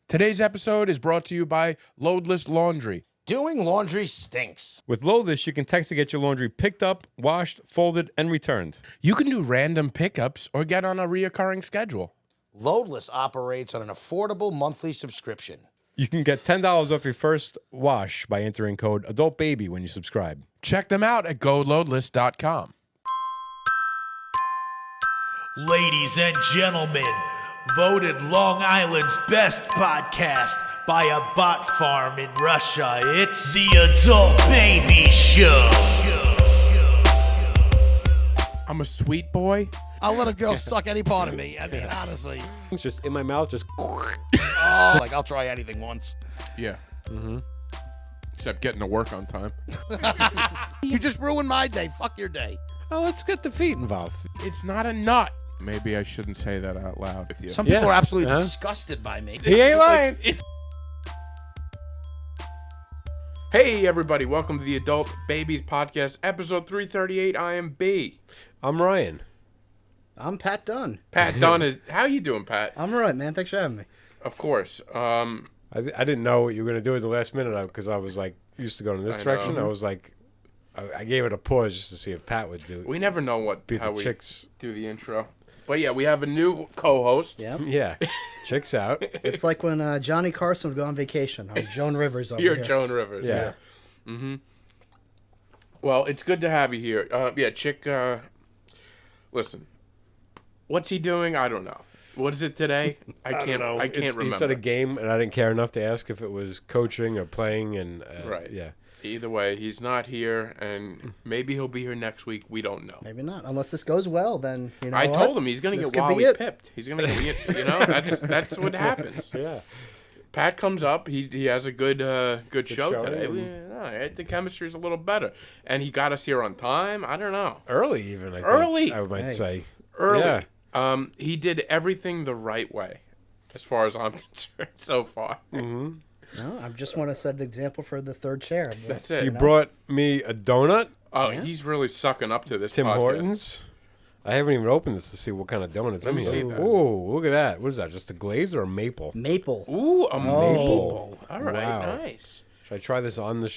Today's episode is brought to you by Loadless Laundry. Doing laundry stinks. With Loadless, you can text to get your laundry picked up, washed, folded, and returned. You can do random pickups or get on a reoccurring schedule. Loadless operates on an affordable monthly subscription. You can get $10 off your first wash by entering code ADULTBABY when you subscribe. Check them out at GoLoadless.com. Ladies and gentlemen, voted Long Island's best podcast by a bot farm in Russia. It's the Adult Baby Show. I'm a sweet boy. I'll let a girl suck any part of me. I mean, honestly. It's just in my mouth, just... Oh, like, I'll try anything once. Yeah. Mm-hmm. Except getting to work on time. You just ruined my day. Fuck your day. Oh, let's get the feet involved. It's not a nut. Maybe I shouldn't say that out loud with you. Some people Yeah. are absolutely Huh? disgusted by me. He ain't lying. Hey, everybody. Welcome to the Adult Babies Podcast, episode 338. I am B. I'm Ryan. I'm Pat Dunn. Pat Dunn is... How you doing, Pat? I'm all right, man. Thanks for having me. Of course. I didn't know what you were going to do at the last minute because I was like used to going in this I direction. know. I was like, I gave it a pause just to see if Pat would do it. We never know Be how the we chicks. do the intro. But yeah, we have a new co-host. Yeah. Yeah. Chicks out. It's like when Johnny Carson would go on vacation. I'm Joan Rivers over You're here. Joan Rivers. Yeah. Mm-hmm. Well, it's good to have you here. Yeah, Chick, listen. What's he doing? I don't know. What is it today? I can't remember. He said a game, and I didn't care enough to ask if it was coaching or playing. And Right. Yeah. Either way, he's not here, and maybe he'll be here next week. We don't know. Maybe not. Unless this goes well, then, you know I what? told him he's going to This get could be Wally it. pipped. He's going to get, that's what happens. Yeah. Pat comes up. He has a good show show, today. and- I think the chemistry is a little better, and he got us here on time. I don't know. Early, even. I think, Early? I might Hey. say. Early. Yeah. He did everything the right way, as far as I'm concerned so far. Mm-hmm. No, I just want to set an example for the third chair. That's it. You brought me a donut, Oh, Yeah. he's really sucking up to this Tim podcast. Hortons. I haven't even opened this to see what kind of donuts. Let me see that. Oh, look at that. What is that? Just a glaze or a maple? Maple. Ooh, a maple. All right, Wow. nice. Should I try this on the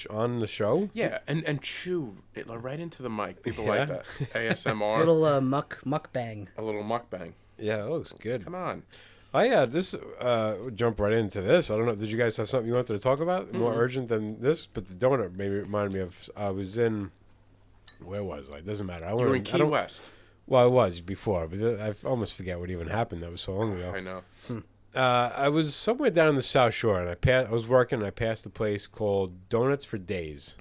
show? Yeah, and chew it right into the mic. People Yeah. like that. ASMR. Little mukbang. A little mukbang. Yeah, it looks good. Come on. This jump right into this. I don't know. Did you guys have something you wanted to talk about? More urgent than this? But the donut maybe reminded me of. I was in. Where was I? It doesn't matter. You were in Key West. Well, I was before, but I almost forget what even happened. That was so long ago. I know. I was somewhere down in the South Shore, and I was working, and I passed a place called Donuts for Days,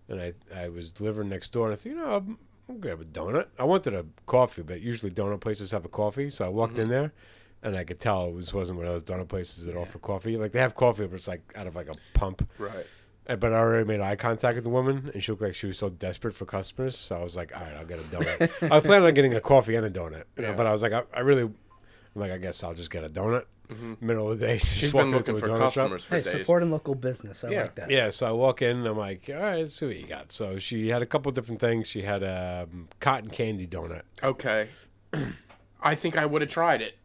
and I was delivering next door, and I thought, I'll grab a donut. I wanted a coffee, but usually donut places have a coffee, so I walked in there, and I could tell it wasn't one of those donut places that offer coffee. Like, they have coffee, but it's like out of like a pump. Right. But I already made eye contact with the woman, and she looked like she was so desperate for customers, so I was like, all right, I'll get a donut. I was planning on getting a coffee and a donut, Yeah. but I was like, I guess I'll just get a donut. Middle of the day. She's been looking for customers for Hey, days. supporting local business. I like that. Yeah, so I walk in and I'm like, all right, let's see what you got. So she had a couple different things. She had a cotton candy donut. Okay. I think I would have tried it.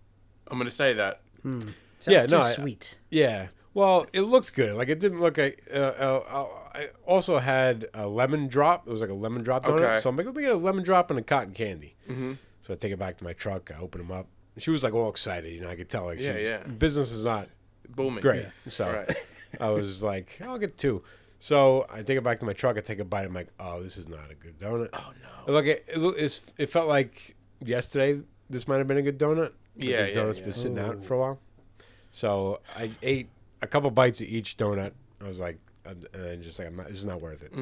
I'm going to say that. Sounds Yeah, too no, sweet. Yeah. Well, it looked good. Like, it didn't look like... I also had a lemon drop. It was like a lemon drop donut. Okay. So I'm like, let me get a lemon drop and a cotton candy. Mm-hmm. So I take it back to my truck. I open them up. She was like all excited. I could tell. Like, business is not Booming. great. Yeah. So Right. I was like, I'll get two. So I take it back to my truck. I take a bite. I'm like, oh, this is not a good donut. Oh, no. Like it felt like yesterday this might have been a good donut. But Yeah, this yeah, donut's yeah. been sitting out for a while. So I ate a couple bites of each donut. I was like, and just like, this is not worth it.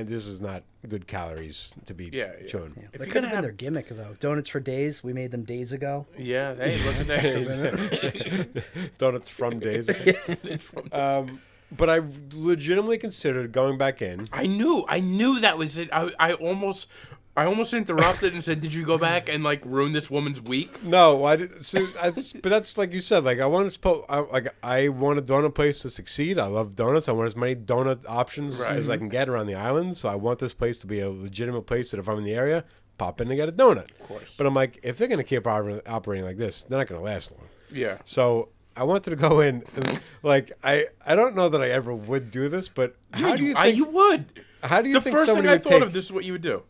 This is not good calories to be chewing. Yeah. If That you're could gonna have been their gimmick, though. Donuts for days. We made them days ago. Yeah, hey, look at that. Donuts from days. But I legitimately considered going back in. I knew that was it. I almost interrupted and said, "Did you go back and like ruin this woman's week?" No, I did. But that's like you said. Like I want I want a donut place to succeed. I love donuts. I want as many donut options as I can get around the island. So I want this place to be a legitimate place that if I'm in the area, pop in and get a donut. Of course. But I'm like, if they're gonna keep operating like this, they're not gonna last long. Yeah. So I wanted to go in. And, like I don't know that I ever would do this, but how do you think you would? How do you The think first thing somebody I would thought take of, this is what you would do.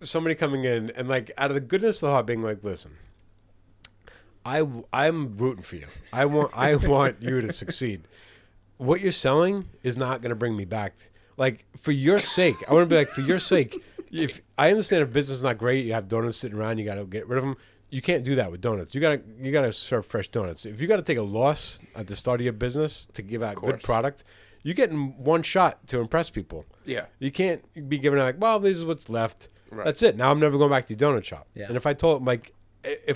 somebody coming in and like out of the goodness of the heart being like, listen, I'm rooting for you. I want you to succeed. What you're selling is not going to bring me back. Like, for your sake, I want to be like, for your sake, if I understand if business is not great, you have donuts sitting around, you got to get rid of them. You can't do that with donuts. You gotta serve fresh donuts. If you got to take a loss at the start of your business to give out good product, you're getting one shot to impress people. Yeah. You can't be giving out like, well, this is what's left. Right. That's it. Now I'm never going back to the donut shop. Yeah. And if I told like,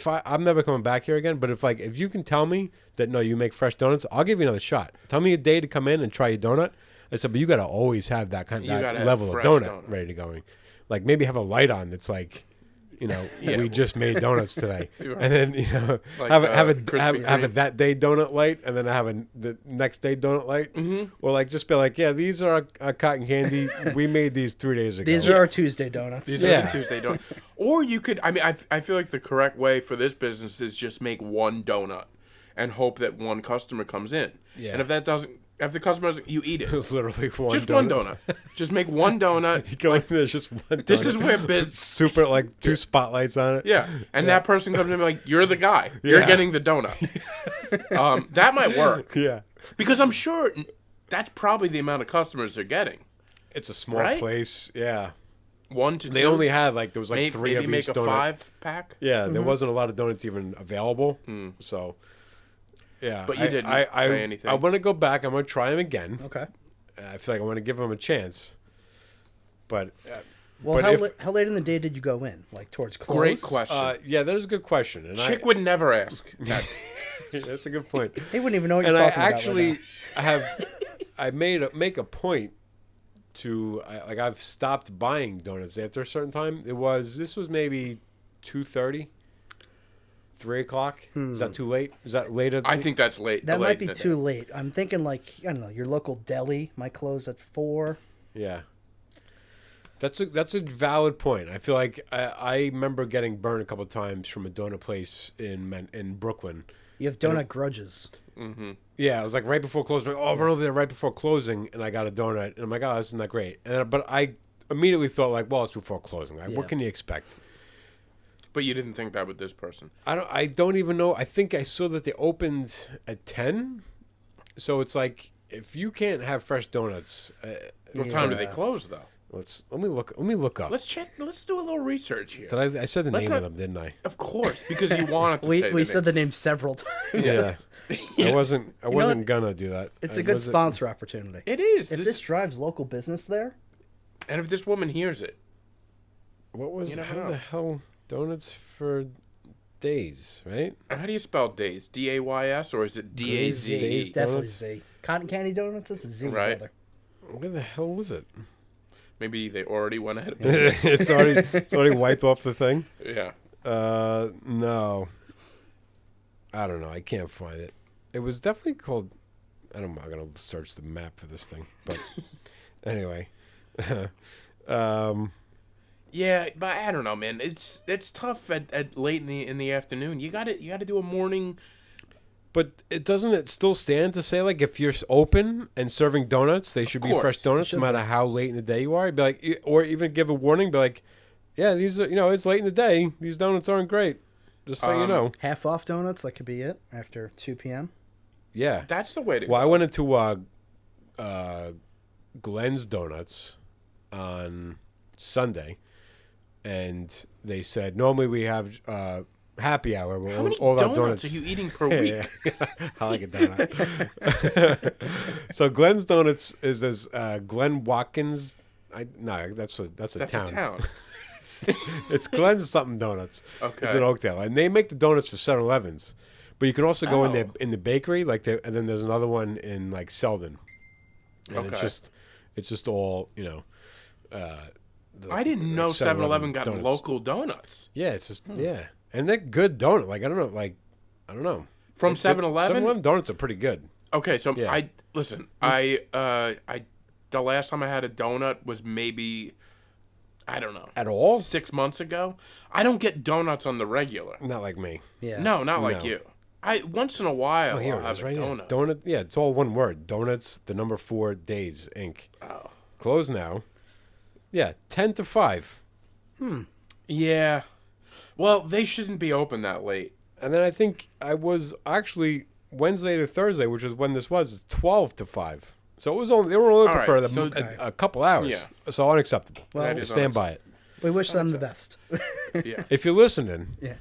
I'm never coming back here again. But if you can tell me that no, you make fresh donuts, I'll give you another shot. Tell me a day to come in and try your donut. I said, but you got to always have that level of donut ready to go. Like maybe have a light on that's like, you know, we just made donuts today, right. And then like, have a that day donut light, and then have the next day donut light, or like just be like, yeah, these are our cotton candy. We made these 3 days ago. These are our Tuesday donuts. These are the Tuesday donuts. Or you could, I mean, I feel like the correct way for this business is just make one donut and hope that one customer comes in. Yeah. And if that doesn't. If the customer doesn't, you eat it. Literally one just donut. One donut. Just make one donut. You go in there's just one donut. This is where business... Super, like, two spotlights on it. Yeah. And that person comes in and be like, you're the guy. You're getting the donut. That might work. Yeah. Because I'm sure that's probably the amount of customers they're getting. It's a small place. Yeah. 1 to 2. They only had, like, there was, like, three of each donut. Maybe make a 5-pack? Yeah. There wasn't a lot of donuts even available. So... Yeah, but you didn't say anything. I want to go back. I'm going to try them again. Okay. I feel like I want to give them a chance. But how late in the day did you go in? Like towards close? Great question. Yeah, that is a good question. And Chick would never ask. That's a good point. He wouldn't even know what you're talking about. And I actually I make a point to I've stopped buying donuts after a certain time. This was maybe 2:30. 3 o'clock? Is that too late? Is that later? I think that's late. That might be too late. I'm thinking like, I don't know, your local deli might close at 4. Yeah. That's a valid point. I feel like I remember getting burned a couple of times from a donut place in Brooklyn. You have donut grudges. Mm-hmm. Yeah, it was like right before closing. I run over there right before closing, and I got a donut. And I'm like, oh, this is not great. But I immediately thought like, well, it's before closing. Like, what can you expect? But you didn't think that with this person. I don't even know. I think I saw that they opened at 10. So it's like if you can't have fresh donuts. What time do they close though? Let me look up. Let's check. Let's do a little research here. I said the name of them, didn't I? Of course, because you wanted to say we said the name several times. Yeah. I wasn't gonna do that. It's a good sponsor opportunity. It is. If this drives local business there. And if this woman hears it. What was how the hell? Donuts for Days, right? How do you spell Days? D-A-Y-S or is it D-A-Z? It's definitely Z. Cotton candy donuts is a Z, right? Brother. Where the hell was it? Maybe they already went ahead of business. it's already wiped off the thing. Yeah. No. I don't know. I can't find it. It was definitely called. I'm not gonna search the map for this thing, but anyway. Yeah, but I don't know, man. It's tough at late in the afternoon. You got to do a morning. But doesn't it still stand to say like if you're open and serving donuts, they should be fresh donuts no matter how late in the day you are? Be like, or even give a warning, be like, yeah, these are it's late in the day. These donuts aren't great. Just so you know. Half off donuts, that could be it after 2 p.m. Yeah, that's the way to. Well, go. I went into Glenn's Donuts on Sunday. And they said, normally we have happy hour. How many donuts are you eating per week? I like a donut. So Glenn's Donuts is this Glenn Watkins. That's a town. It's Glenn's something donuts. Okay. It's in Oakdale. And they make the donuts for 7-Elevens. But you can also go in the bakery, and then there's another one in like Selden. And it's just all, I didn't know 7-Eleven got donuts. Local donuts. Yeah, it's just and they're good donut. Like I don't know. From 7-Eleven? 7-Eleven donuts are pretty good. Okay, so I the last time I had a donut was maybe I don't know. At all? 6 months ago. I don't get donuts on the regular. Not like me. Yeah. No, not like you. I once in a while Oh, here I'll it have is, a right here. donut. Donut. Yeah, it's all one word. Donuts. The number 4 Days Inc. Oh. Closed now. Yeah, 10 to 5. Yeah. Well, they shouldn't be open that late. And then I think I was actually Wednesday to Thursday, which is when this was, 12 to 5. So it was only they were only open All for right, the, so- a couple hours. Yeah. So unacceptable. Well, That I is stand by it. We wish them the best. Yeah. If you're listening, Yeah.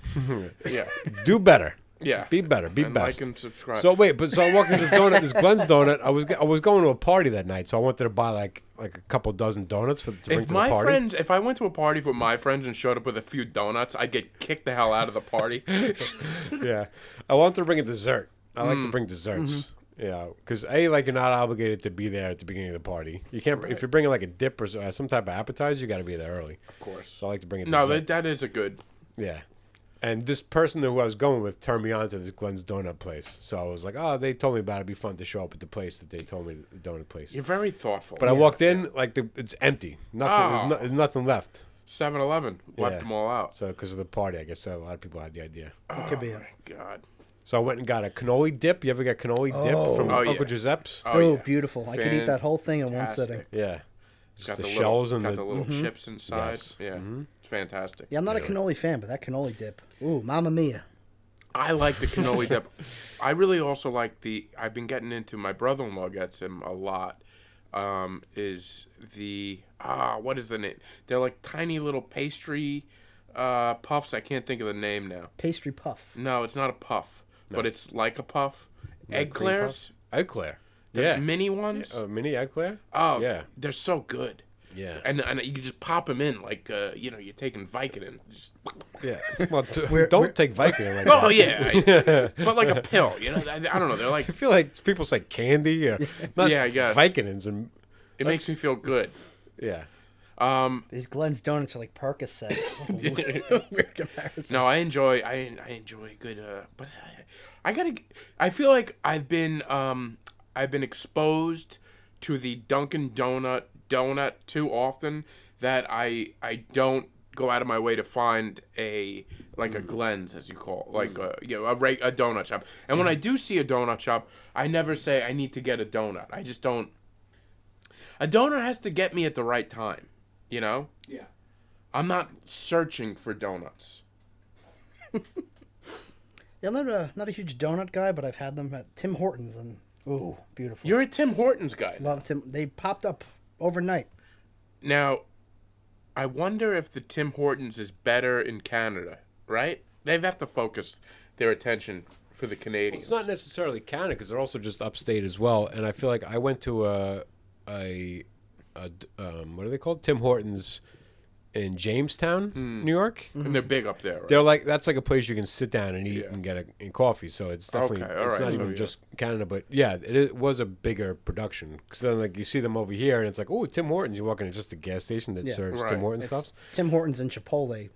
Yeah. do better. Yeah. Be better. Be And best. like and subscribe. So wait, so I'm walking this donut, this Glenn's donut. I was going to a party that night, so I wanted to buy like a couple dozen donuts to bring if to my the party. friends, if I went to a party with my friends and showed up with a few donuts, I'd get kicked the hell out of the party. Yeah, I wanted to bring a dessert. I like Mm. to bring desserts. Mm-hmm. Yeah, because like you're not obligated to be there at the beginning of the party. You can't if you're bringing like a dip or some type of appetizer, you got to be there early. Of course. So I like to bring a No, dessert. that is a good. Yeah. And this person who I was going with turned me on to this Glenn's Donut place. So I was like, oh, they told me about it. It'd be fun to show up at the place that they told me, the donut place. You're very thoughtful. But I walked in, like, it's empty. Nothing. Oh. There's nothing left. 7-Eleven wiped Yeah. them all out. So because of the party, I guess a lot of people had the idea. It could be Oh a my God. So I went and got a cannoli dip. You ever get cannoli dip from Oh, yeah. Uncle Giuseppe's? Oh, oh, yeah. beautiful. I could eat that whole thing in one sitting. Fantastic. Yeah. It's Just got the the shells little, and got the little chips inside. Yes. Yeah, it's fantastic. Yeah, I'm not a cannoli fan, but that cannoli dip. Ooh, mamma mia. I like the cannoli dip. I really also like I've been getting into. My brother-in-law gets him a lot. Is the what is the name? They're like tiny little pastry puffs. I can't think of the name now. Pastry puff. No, it's not a puff, but it's like a puff. Egg cream clairs, Eclair. the Yeah. mini ones. Mini eclair? Oh, yeah. they're so good. Yeah. And you can just pop them in like you're taking Vicodin. Just, Yeah. Well, We're- don't take Vicodin like oh that. yeah, but like a pill. I don't know. They're like I feel like people say candy or not Yeah, I guess. Vicodins and it makes me feel good. yeah. These Glenn's donuts are like Percocet. Weird comparison. No, I enjoy good. But I feel like I've been exposed to the Dunkin' donut too often that I don't go out of my way to find a Glenn's, as you call it, like a donut shop. And when I do see a donut shop, I never say I need to get a donut. I just don't. A donut has to get me at the right time, you know? Yeah. I'm not searching for donuts. Yeah, I'm not a huge donut guy, but I've had them at Tim Hortons, and ooh, beautiful. You're a Tim Hortons guy. Love Tim. They popped up overnight. Now, I wonder if the Tim Hortons is better in Canada, right? They have to focus their attention for the Canadians. It's not necessarily Canada because they're also just upstate as well. And I feel like I went to what are they called? Tim Hortons in Jamestown, New York. And they're big up there, right? They're like that's like a place you can sit down and eat Yeah. and get a coffee. So it's definitely Okay, all it's right, not so even yeah. just Canada, but yeah, it was a bigger production. Because then like you see them over here and it's like, oh, Tim Hortons. You walk in, it's just a gas station that Yeah. serves Right. Tim Hortons It's stuff. Tim Hortons and Chipotle,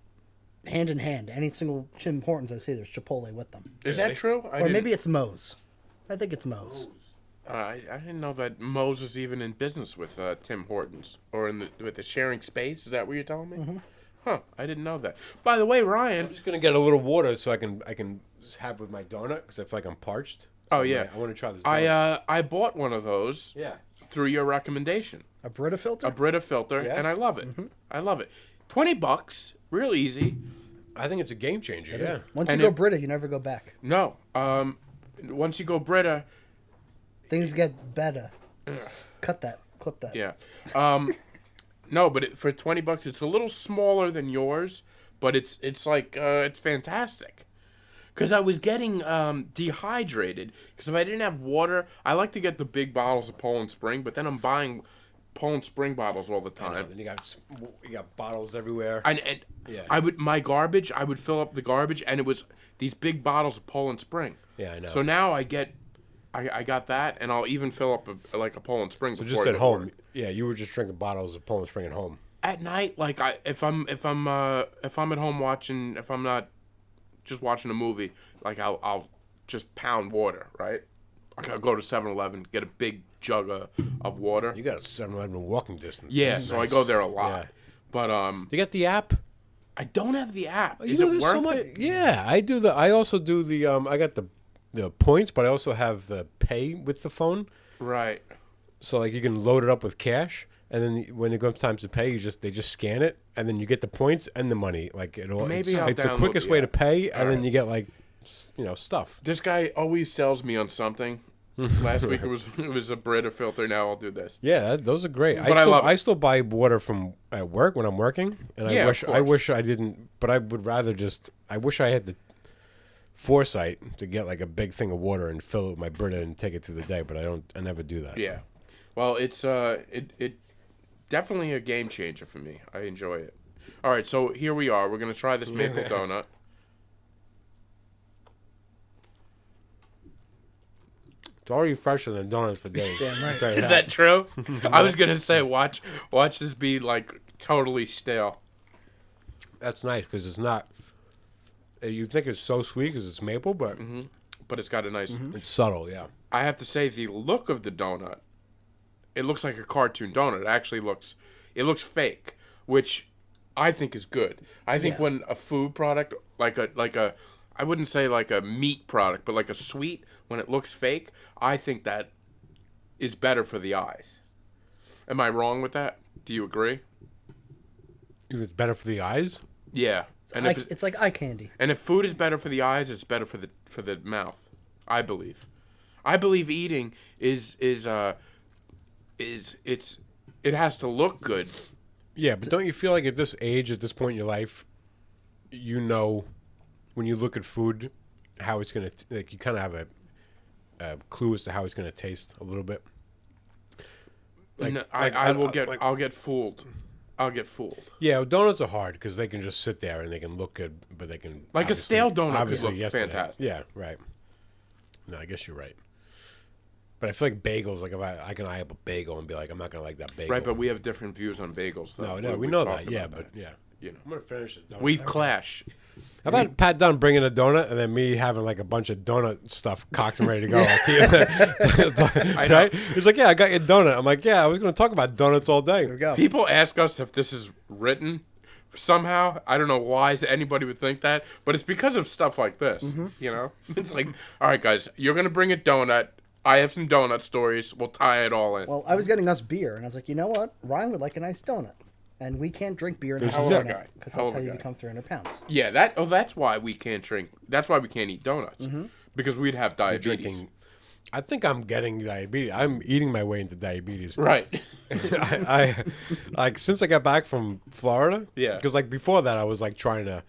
hand in hand. Any single Tim Hortons I see, there's Chipotle with them. Is that true? Or maybe it's Moe's. I think it's Moe's. I didn't know that Moe's is even in business with Tim Hortons or with the sharing space. Is that what you're telling me? Mm-hmm. Huh? I didn't know that. By the way, Ryan. I'm just gonna get a little water so I can just have with my donut because I feel like I'm parched. Oh So yeah, I want to try this. Donut. I bought one of those Yeah. through your recommendation. A Brita filter? A Brita filter, Yeah? and I love it. I love it. $20, real easy. I think it's a game changer. Yeah. Once you And go it- Brita, you never go back. No, once you go Brita, Things get better. Cut that. Clip that. yeah. No, but for $20, it's a little smaller than yours, but it's like it's fantastic. Because I was getting dehydrated. Because if I didn't have water, I like to get the big bottles of Poland Spring, but then I'm buying Poland Spring bottles all the time. Then you got bottles everywhere. And Yeah. I would fill up the garbage, and it was these big bottles of Poland Spring. Yeah, I know. So now I got that, and I'll even fill up a Poland Spring. So before just I at go to home. work. Yeah, you were just drinking bottles of Poland Spring at home. At night, like if I'm at home watching, if I'm not just watching a movie, like I'll just pound water, right? Like I'll go to 7-Eleven, get a big jug of water. You got a 7-Eleven walking distance. Yeah, That's so nice. I go there a lot. Yeah. But You got the app? I don't have the app. You Is know, it there's worth so much- it? Yeah, I do I also do the I got the the points, but I also have the pay with the phone. Right. So like you can load it up with cash, and then when it comes time to pay, they just scan it, and then you get the points and the money. Like it all. Maybe I'll it's the download quickest the way to app. pay, and then Alright. you get like stuff. This guy always sells me on something. Last week it was a Brita filter. Now I'll do this. Yeah, those are great. But I love it. I still buy water from at work when I'm working, and Yeah, of I course. wish I didn't. But I would rather just. I wish I had the foresight to get like a big thing of water and fill it with my Brita and take it through the day. But I don't. I never do that. Yeah. Well, it's it definitely a game changer for me. I enjoy it. All right, so here we are. We're gonna try this maple donut. It's already fresher than donuts for days. Damn right. I'll tell you Is that true? I was gonna say watch this be like totally stale. That's nice because it's not. You think it's so sweet because it's maple, but But it's got a nice. it's subtle. Yeah. I have to say the look of the donut. It looks like a cartoon donut. It actually looks fake, which I think is good. I think when a food product like a I wouldn't say like a meat product, but like a sweet, when it looks fake, I think that is better for the eyes. Am I wrong with that? Do you agree? It's better for the eyes. Yeah. And It's like eye candy. and if food is better for the eyes, it's better for the mouth. I believe. I believe eating it has to look good. Yeah, but don't you feel like at this age, at this point in your life, you know, when you look at food, how it's gonna like you kind of have a clue as to how it's gonna taste a little bit. Like, No, like, I'll get fooled. I'll get fooled. Yeah, well, donuts are hard because they can just sit there and they can look good, but they can Like a obviously- stale donut could obviously look yesterday- fantastic. Yeah, right. No, I guess you're right. But I feel like bagels, like if I can eye up a bagel and be like, I'm not gonna like that bagel. Right, but we have different views on bagels. Though. no, we We've know talked that. Yeah, about but yeah, you know, I'm gonna finish this donut. we clash. How about Pat Dunn bringing a donut and then me having like a bunch of donut stuff cocked and ready to go? Right? He's like, yeah, I got your donut. I'm like, yeah, I was going to talk about donuts all day. There we go. People ask us if this is written somehow. I don't know why anybody would think that, but it's because of stuff like this. You know, it's like, all right, guys, you're gonna bring a donut. I have some donut stories. We'll tie it all in. Well, I was getting us beer, and I was like, you know what? Ryan would like a nice donut. And we can't drink beer in This our is own it. because Hell that's of how a you guy. become 300 pounds. Yeah, that's why we can't drink. That's why we can't eat donuts because we'd have diabetes. Drinking. I think I'm getting diabetes. I'm eating my way into diabetes. Right. I like since I got back from Florida. Yeah. Because like before that, I was like trying to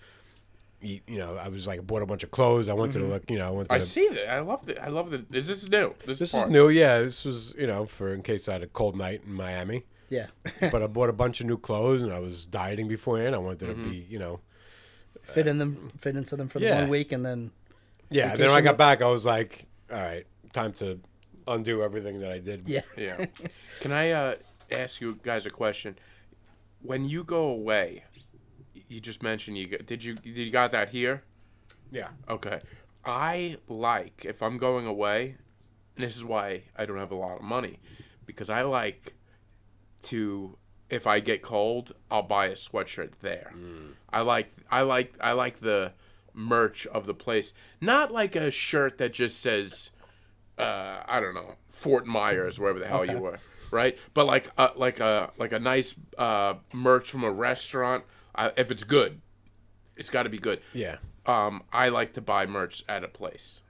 eat. You know, I was like bought a bunch of clothes. I went to look. You know, I went to. I see that. I love that. I love that. Is this new? This is part. new. Yeah, this was for in case I had a cold night in Miami. Yeah. But I bought a bunch of new clothes and I was dieting beforehand. I wanted to be, fit into them for the Yeah. 1 week, and then yeah. And then when I Vacation got back, I was like, all right, time to undo everything that I did. yeah. Yeah. Can I ask you guys a question? When you go away, you just mentioned did you got that here? Yeah. Okay. I like if I'm going away, and this is why I don't have a lot of money, because I like to if I get cold, I'll buy a sweatshirt there. I like the merch of the place, not like a shirt that just says I don't know, Fort Myers, wherever the hell you were, right? But like a nice merch from a restaurant. If it's good, it's got to be good. Yeah. I like to buy merch at a place.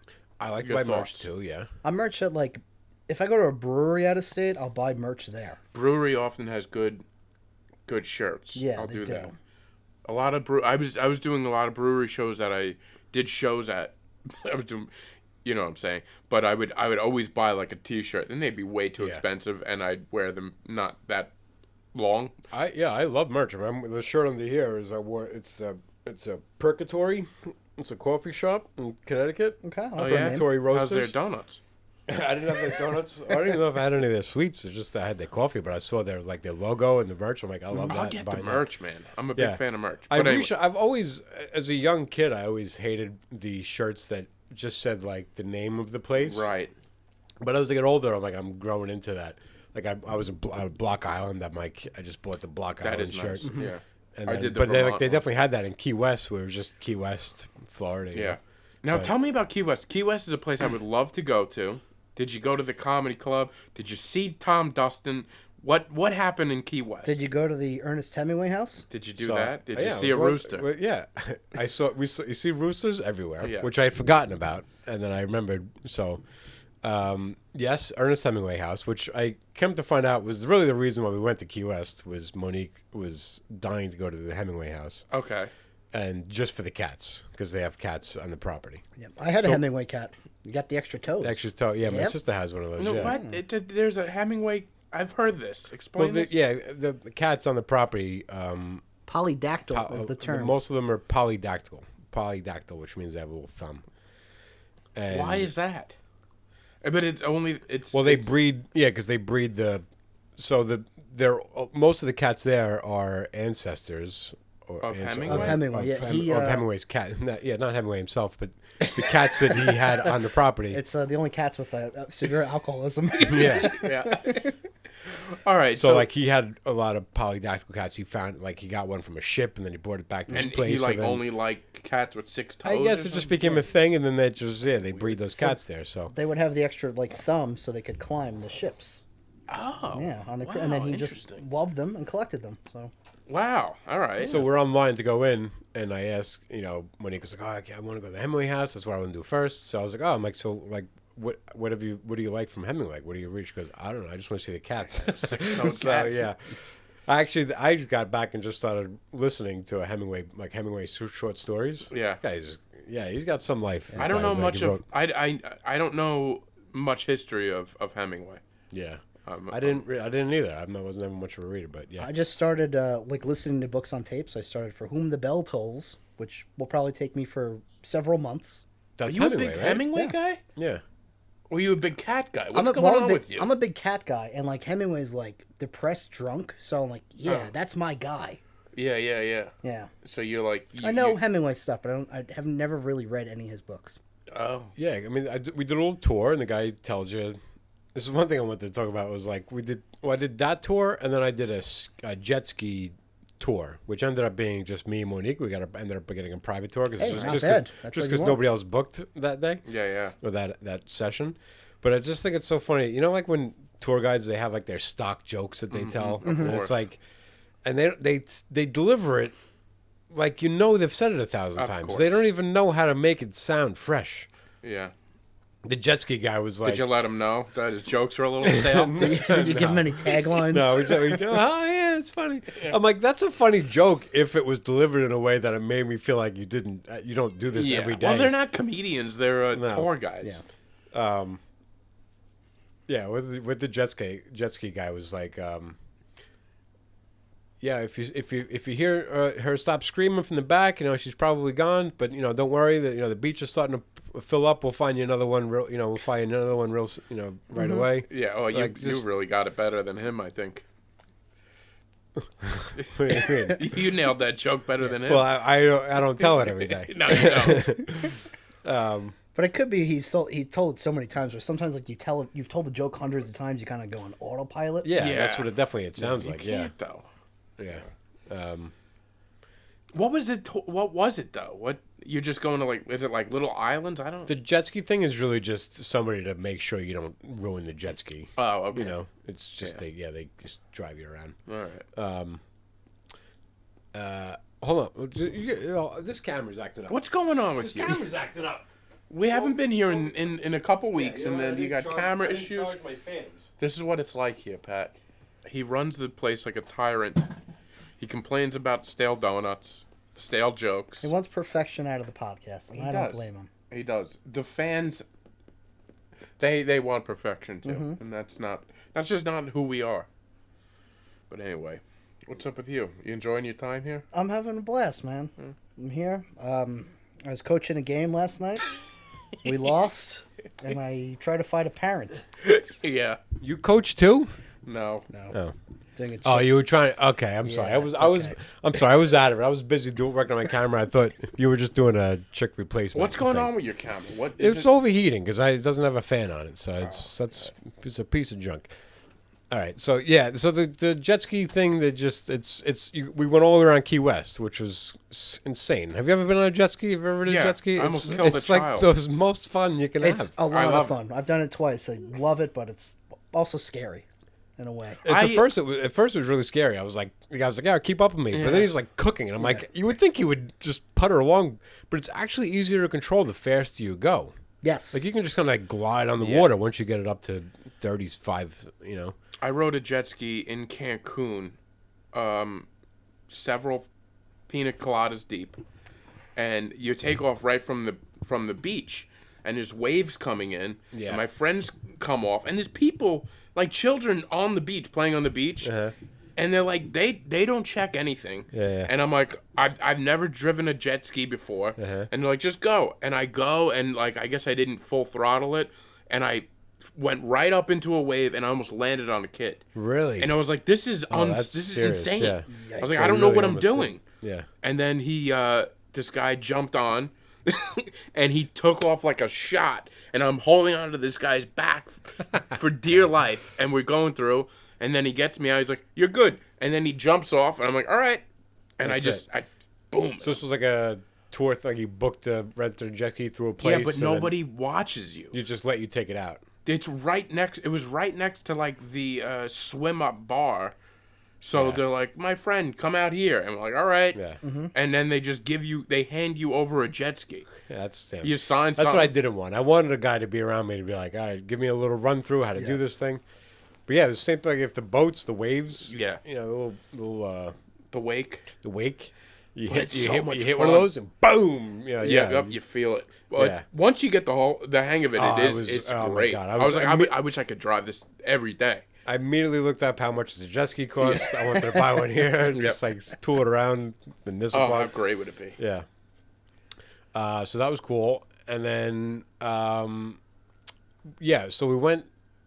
I like to Good buy merch thoughts. too. Yeah. I merch at like, if I go to a brewery out of state, I'll buy merch there. Brewery often has good shirts. Yeah, I'll they do that. do. A lot of I was doing a lot of brewery shows that I did shows at. I was doing, you know what I'm saying. But I would always buy like a T-shirt, and they'd be way too Yeah. expensive, and I'd wear them not that long. I love merch. The shirt under here is it's a Purgatory. It's a coffee shop in Connecticut. Okay. I'll Oh put a yeah, name. Tory how's their Roasters. donuts? I didn't have their donuts. I don't even know if I had any of their sweets. It's just I had their coffee, but I saw their logo and the merch. I'm like, I love that. I'll get the Buying that. merch, man. I'm a Yeah. big fan of merch. I But anyway, wish I've always, as a young kid, I always hated the shirts that just said like the name of the place. right. But as I get older, I'm growing into that. Like I was at Block Island. I just bought the Block That Island is shirt. nice. Yeah. And I then- did the but they Vermont they one. definitely had that in Key West, where it was just Key West, Florida. you Yeah. know. Now tell me about Key West. Key West is a place I would love to go to. Did you go to the comedy club? Did you see Tom Dustin? What happened in Key West? Did you go to the Ernest Hemingway house? Did you do that? Did you yeah, see a rooster? Yeah, I saw. You see roosters everywhere, Yeah. which I had forgotten about, and then I remembered. So, yes, Ernest Hemingway house, which I came to find out was really the reason why we went to Key West. Was Monique was dying to go to the Hemingway house, Okay. and just for the cats because they have cats on the property. Yep. I had a Hemingway cat. You got the extra toes. Extra toe. Yeah, my Yep. sister has one of those. No, yeah. what? There's a Hemingway. I've heard this. Explain this. The cats on the property. Polydactyl is the term. Most of them are polydactyl, which means they have a little thumb. And Why is that? But it's only well, they breed. Yeah, because they breed they're most of the cats there are ancestors. Of Hemingway? Of Hemingway, yeah. Of Hemingway's cat. Not Hemingway himself, but the cats that he had on the property. It's the only cats with severe alcoholism. Yeah. Yeah. All right. So like he had a lot of polydactyl cats. He found he got one from a ship and then he brought it back to his and place. he and then, only liked cats with 6 toes. I guess or it just something? became a thing, and then they breed those cats there. So They would have the extra thumb so they could climb the ships. Oh. Yeah, wow, and then he just interesting. loved them and collected them. So Wow. All right. So we're online to go in, and I asked, Monique was like, "Oh, I want to go to the Hemingway house. That's what I want to do first." So I was like, "Oh, I'm like, so like, what do you like from Hemingway? Like, what do you reach?" She goes, "I don't know. I just want to see the cats." 6-toed So cats. yeah, I just got back and just started listening to Hemingway short stories. Yeah. Guys, he's got some life. I don't know much he of. wrote. I don't know much history of Hemingway. Yeah. I didn't either. I wasn't ever much of a reader, but yeah. I just started listening to books on tapes. I started For Whom the Bell Tolls, which will probably take me for several months. That's Are you Hemingway, a big right? Hemingway Yeah. guy? Yeah. Or are you a big cat guy? What's I'm going on with you? I'm a big cat guy, and Hemingway's depressed drunk, so I'm that's my guy. Yeah. Yeah, So you're like. I know Hemingway stuff, but I have never really read any of his books. Oh. Yeah, I mean, we did a little tour, and the guy tells you. This is one thing I wanted to talk about. Was I did that tour, and then I did a jet ski tour, which ended up being just me and Monique. Ended up getting a private tour because not bad. That's what you want. nobody else booked that day. Yeah. Or that session. But I just think it's so funny. Like when tour guides they have their stock jokes that they tell, and course. it's and they deliver it they've said it 1,000 times. course. They don't even know how to make it sound fresh. Yeah. The jet ski guy was like, Did you let him know that his jokes were a little stale? Did you give him any taglines? No, oh yeah, it's funny. I'm like, that's a funny joke if it was delivered in a way that it made me feel like you don't do this every day. Well, they're not comedians. They're No. tour guides. Yeah. Yeah, with the jet ski guy was like, yeah, if you hear her stop screaming from the back, she's probably gone. But don't worry, that the beach is starting to fill up. We'll find you another one real. We'll find you another one real. Right away. Yeah. Oh, you really got it better than him, I think. What do you mean? You nailed that joke better than him. Well, I don't tell it every day. No, you don't. But it could be he told it so many times. Where sometimes you've told the joke hundreds of times, you kind of go on autopilot. Yeah, Yeah. that's what it sounds You like. Yeah, can't, though. yeah. What was it? What was it though? What you're just going to Is it little islands? I don't. The jet ski thing is really just somebody to make sure you don't ruin the jet ski. Oh, okay. It's just they just drive you around. All right. Hold on, this camera's acting up. What's going on with you? Camera's acting up. We haven't been here in a couple weeks, and then you got camera issues. My fans. This is what it's like here, Pat. He runs the place like a tyrant. He complains about stale donuts, stale jokes. He wants perfection out of the podcast, and I don't blame him. He does. The fans, they want perfection too, and that's just not who we are. But anyway, what's up with you? You enjoying your time here? I'm having a blast, man. I'm here. I was coaching a game last night. We lost, and I tried to fight a parent. Yeah. You coach too? No. Oh. Doing a Oh, check. you were trying. Okay, I'm sorry. it's okay. I'm sorry. I was out of it. I was busy working on my camera. I thought you were just doing a chick replacement. What's going thing. on with your camera? What is It's overheating because it doesn't have a fan on it, so it's a piece of junk. All right, so yeah, so the jet ski thing that just we went all around Key West, which was insane. Have you ever been on a jet ski? Have you ever been on a jet ski? I almost killed a It's like child. the most fun you can It's have. a lot love of fun. I've done it twice. I love it, but it's also scary in a way. At first it was really scary. I was like, yeah, keep up with me. But then he's like cooking, and I'm like, you would think he would just putter along, but it's actually easier to control the faster you go. Yes. Like you can just kind of like glide on the water once you get it up to 35. You know. I rode a jet ski in Cancun, several pina coladas deep, and you take off right from the beach, and there's waves coming in. Yeah. And my friends come off, and there's people like children on the beach playing on the beach, and they're like they don't check anything. Yeah. And I'm like I've never driven a jet ski before, and they're like just go, and I go, and like I guess I didn't full throttle it, and I went right up into a wave and I almost landed on a kid. Really? And I was like, this is that's this serious, is insane. yeah. I was like, I don't know Really what I'm almost did. doing. Yeah. And then this guy jumped on and he took off like a shot. And I'm holding onto this guy's back for dear life. And we're going through. And then he gets me out. He's like, you're good. And then he jumps off. And I'm like, all right. And That's boom. So this was like a tour thing. You booked a rented a jet ski through a place. Yeah, but and then nobody watches you. You just let you take it out. It was right next to like the swim up bar. So they're like, my friend, come out here. And we're like, all right. Yeah. And then they just hand you over a jet ski. Yeah, that's You sign That's something. what I didn't want. I wanted a guy to be around me to be like, all right, give me a little run through how to do this thing. But yeah, the same thing. Like if the boats, the waves, Yeah. you know, little The wake. the wake. You But hit, it's you so hit, much you hit one of fun. those and boom. You know, Yeah, yep, you feel it. Well, Yeah. once you get the hang of it, it's oh my great. God, I was like, I wish I could drive this every day. I immediately looked up how much does a jet ski cost. I wanted to buy one here and just like tool it around in this Oh, how park. great would it be? Yeah. So that was cool. And then, so we went,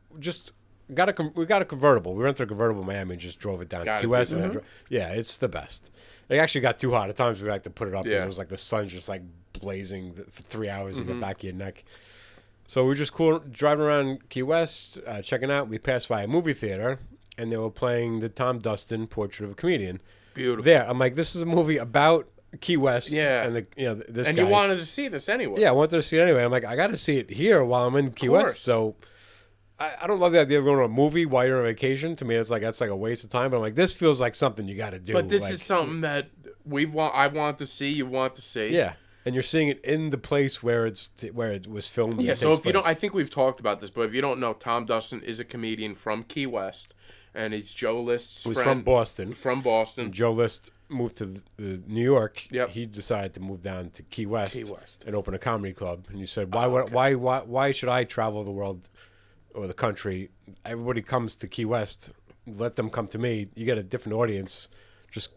we got a convertible. We rented a convertible in Miami and just drove it down to Key West. And it's the best. It actually got too hot. At times we had to put it up. Yeah. It was like the sun just like blazing for 3 hours in the back of your neck. So we were just cool driving around Key West, checking out. We passed by a movie theater, and they were playing the Tom Dustin Portrait of a Comedian. Beautiful. There, I'm like, this is a movie about Key West. Yeah. And this And guy. you wanted to see this anyway. Yeah, I wanted to see it anyway. I'm like, I got to see it here while I'm in Key course. West. So I don't love the idea of going to a movie while you're on vacation. To me, that's like a waste of time. But I'm like, this feels like something you got to do. But this like, is something that I want to see. You want to see. yeah, and you're seeing it in the place where it was filmed. Yeah. and So takes if you don't, place. I think we've talked about this, but if you don't know, Tom Dustin is a comedian from Key West, and he's Joe List's He's friend. from Boston. From Boston. Joe List moved to New York. Yep. He decided to move down to Key West, Key West. and open a comedy club. And you said, why should I travel the world or the country? Everybody comes to Key West. Let them come to me. You get a different audience just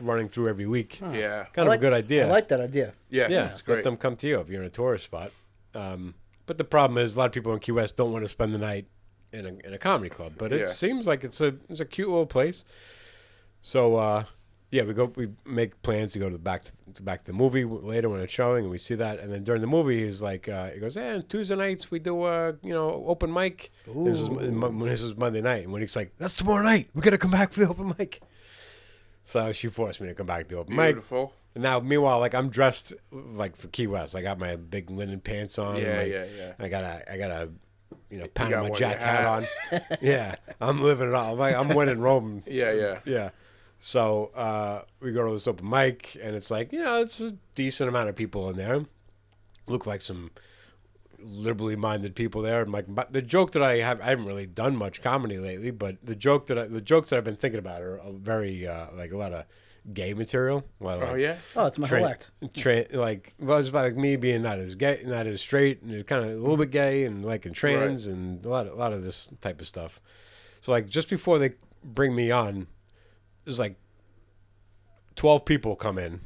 running through every week. Yeah. Kind of a good idea. I like that idea. Yeah. Yeah, It's great. let them come to you if you're in a tourist spot. But the problem is a lot of people in Key West don't want to spend the night in a comedy club. But it Yeah. seems like it's a cute little place. So we make plans to go back to the movie later when it's showing, and we see that. And then during the movie, he's like, he goes, Tuesday nights we do open mic. This was Monday night, and when he's like, that's tomorrow night. We gotta come back for the open mic. So she forced me to come back to the open mic. Beautiful. And now, meanwhile, like I'm dressed like for Key West. I got my big linen pants on. Yeah, and, yeah. I got a got Panama one of Jack your hat on. hats. Yeah, I'm living it all. I'm winning Rome. Yeah. Yeah. So we go to this open mic, and it's like, it's a decent amount of people in there. Look like some liberally minded people there. And like, but the joke that I haven't really done much comedy lately, but the jokes that I've been thinking about are very like a lot of gay material. A lot of, Oh like, yeah. Oh, it's my whole act. It's about like me being not as gay, not as straight, and kind of a little bit gay, and like in trans, and a lot of this type of stuff. So like just before they bring me on, there's like 12 people come in,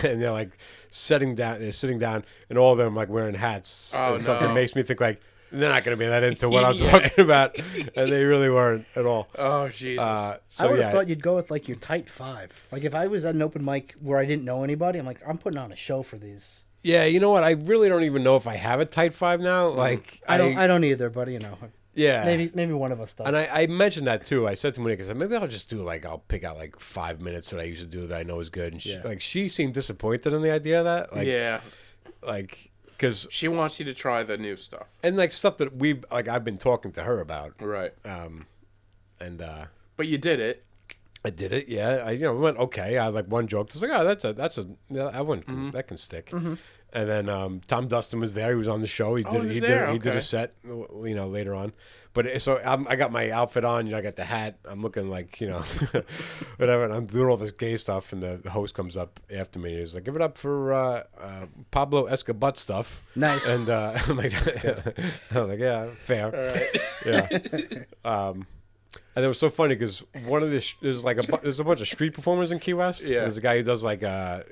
and they're like sitting down. They're sitting down, and all of them like wearing hats. Oh, and something no. makes me think like they're not going to be that into what I'm talking about, and they really weren't at all. Oh Jesus. I would have thought you'd go with like your tight five. Like if I was at an open mic where I didn't know anybody, I'm like, I'm putting on a show for these. Yeah, you know what? I really don't even know if I have a tight five now. Like I don't either, but Yeah. Maybe one of us does. And I mentioned that too. I said to Monique, I said, maybe I'll just do I'll pick out 5 minutes that I used to do that I know is good. And she seemed disappointed in the idea of that. Because she wants you to try the new stuff. And stuff that I've been talking to her about. Right. But you did it. I did it, yeah. We went okay. I had one joke. I was like, oh, that can stick. Mm-hmm. And then Tom Dustin was there. He was on the show. He did a set, later on. But so I got my outfit on. I got the hat. I'm looking whatever. And I'm doing all this gay stuff. And the host comes up after me. He's like, "Give it up for Pablo Escobar stuff." Nice. And I'm like, I was like, yeah, fair. All right. Yeah. And it was so funny because there's a bunch of street performers in Key West. Yeah. There's a guy who does a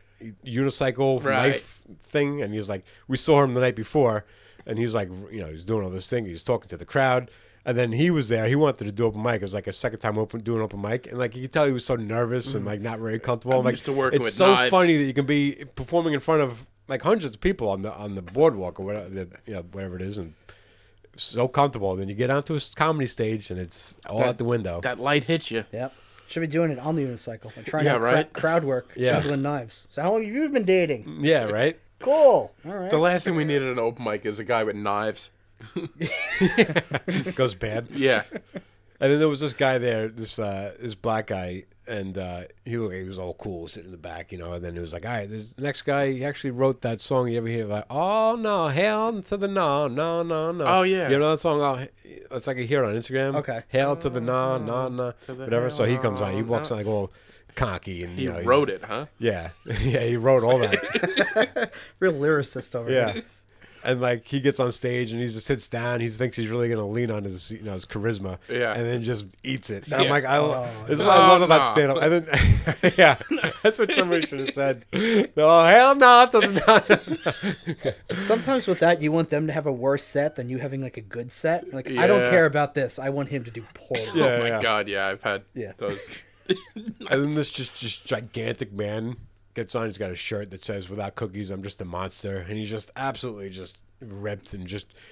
unicycle Right. knife thing, and he's like, we saw him the night before, and he's like, he's doing all this thing. He's talking to the crowd, and then he was there. He wanted to do open mic. It was a second time doing open mic, and you could tell he was so nervous and not very comfortable. I'm used to working it's with so knives. funny that you can be performing in front of hundreds of people on the boardwalk or whatever, whatever it is, and so comfortable. Then you get onto a comedy stage and it's all out the window. That light hits you. Yep. Should be doing it on the unicycle and trying Yeah, out right? crowd work, juggling knives. So how long have you been dating? Yeah, right. Cool. All right. The last thing we needed an open mic is a guy with knives. It goes bad. Yeah. And then there was this guy there, this black guy, and he was all cool sitting in the back, And then it was like, all right, this next guy, he actually wrote that song. You ever hear oh no, hell to the no. Oh yeah. You know that song? Oh, it's I hear it on Instagram. Okay. Hell to the no, whatever. hell, So he comes on, he walks no. on all cocky and He he's- wrote it, huh? Yeah, yeah, he wrote all that. Real lyricist over Yeah. here. And he gets on stage and he just sits down. He thinks he's really gonna lean on his his charisma. Yeah. And then just eats it. And I'm Yes. like, this is what I love about no. stand up. And then yeah, that's what somebody should have said. Oh hell no to the no. Sometimes with that, you want them to have a worse set than you having a good set. I don't Yeah. care about this. I want him to do poorly. Yeah. Oh my god, yeah, I've had Yeah. those. And then this just gigantic man gets on. He's got a shirt that says "Without cookies, I'm just a monster," and he's just absolutely just ripped and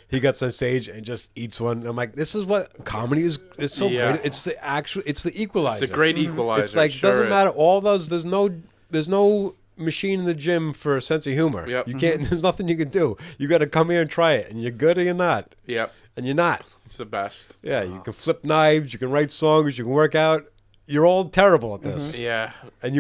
he gets on stage and just eats one. And I'm like, this is what comedy is. It's so Yeah. good. It's the equalizer. It's a great equalizer. It's like sure doesn't is. matter. All those there's no machine in the gym for a sense of humor. Yep. You can't. There's nothing you can do. You got to come here and try it, and you're good or you're not. Yep, And you're not. it's the best. Yeah, you can flip knives. You can write songs. You can work out. You're all terrible at this. Yeah, And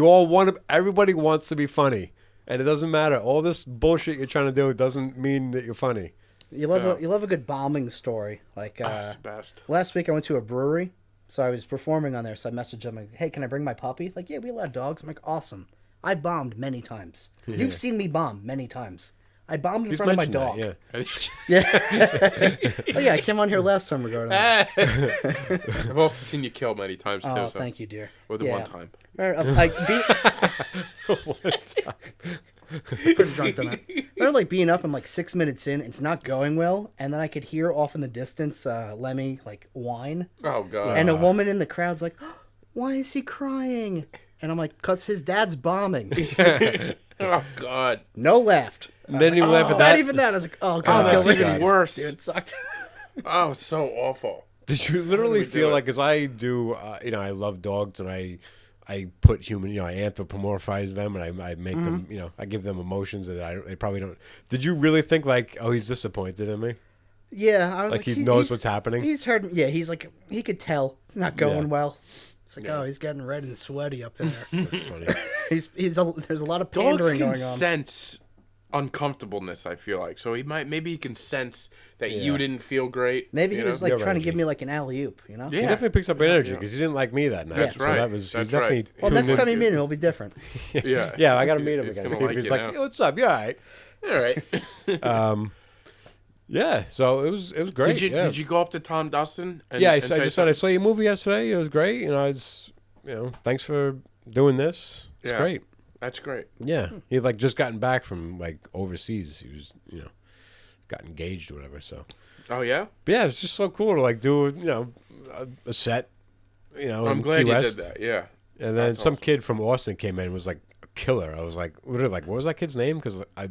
everybody wants to be funny. And it doesn't matter. All this bullshit you're trying to do doesn't mean that you're funny. You love a good bombing story. it's the best. Last week I went to a brewery, so I was performing on there. So I messaged them like, "Hey, can I bring my puppy?" Like, "Yeah, we allow dogs." I'm like, "Awesome." I bombed many times. You've seen me bomb many times. I bombed in front of my dog. Yeah. Oh yeah, I came on here last time regarding that. I've also seen you kill many times too. Oh, so. thank you, dear. Or the Yeah. one time. Pretty drunk tonight. I remember being up. I'm 6 minutes in. It's not going well, and then I could hear off in the distance Lemmy whine, Oh god. and a woman in the crowd's like, "Oh, "Why is he crying?" And I'm like, "'Cause his dad's bombing." Oh god. No laughed. And then you laugh at Not that. even that. I was like, "Oh Oh, god, that's kill even me." worse. Dude, it sucked. Oh, it's so awful. Did you literally we do feel it? like, as I do, I love dogs and I put human, I anthropomorphize them and I make them, I give them emotions that they probably don't. Did you really think oh, he's disappointed in me? Yeah, I was like, he knows what's happening? He's heard. Yeah, he's like, he could tell it's not going Yeah. well. It's like, oh, he's getting red and sweaty up in there. That's funny. There's a lot of Dogs pandering can going on. sense uncomfortableness, I feel like. So maybe he can sense that you didn't feel great. Maybe he you was know? Your trying to give energy. me an alley oop, Yeah. He definitely picks up energy because he didn't like me that night. That's so right. that was, That's he's definitely right. Well, tuned next in. time you meet him, it'll be different. Yeah. Yeah, I got to meet him He's again. gonna See if like he's you like, now. "Hey, what's up? You all right?" All right. Yeah, so it was great. Did you go up to Tom Dustin? And, Yeah, I and just said, something? I saw your movie yesterday. It was great. Thanks for doing this. It's Yeah. great. That's great. Yeah, he just gotten back from overseas. He was got engaged or whatever. So, Oh yeah. but yeah, it's just so cool to do a set. I'm in glad Key you West. did that. Yeah. And then That's some awesome. kid from Austin came in and was like a killer. I was like, literally, what was that kid's name? Because I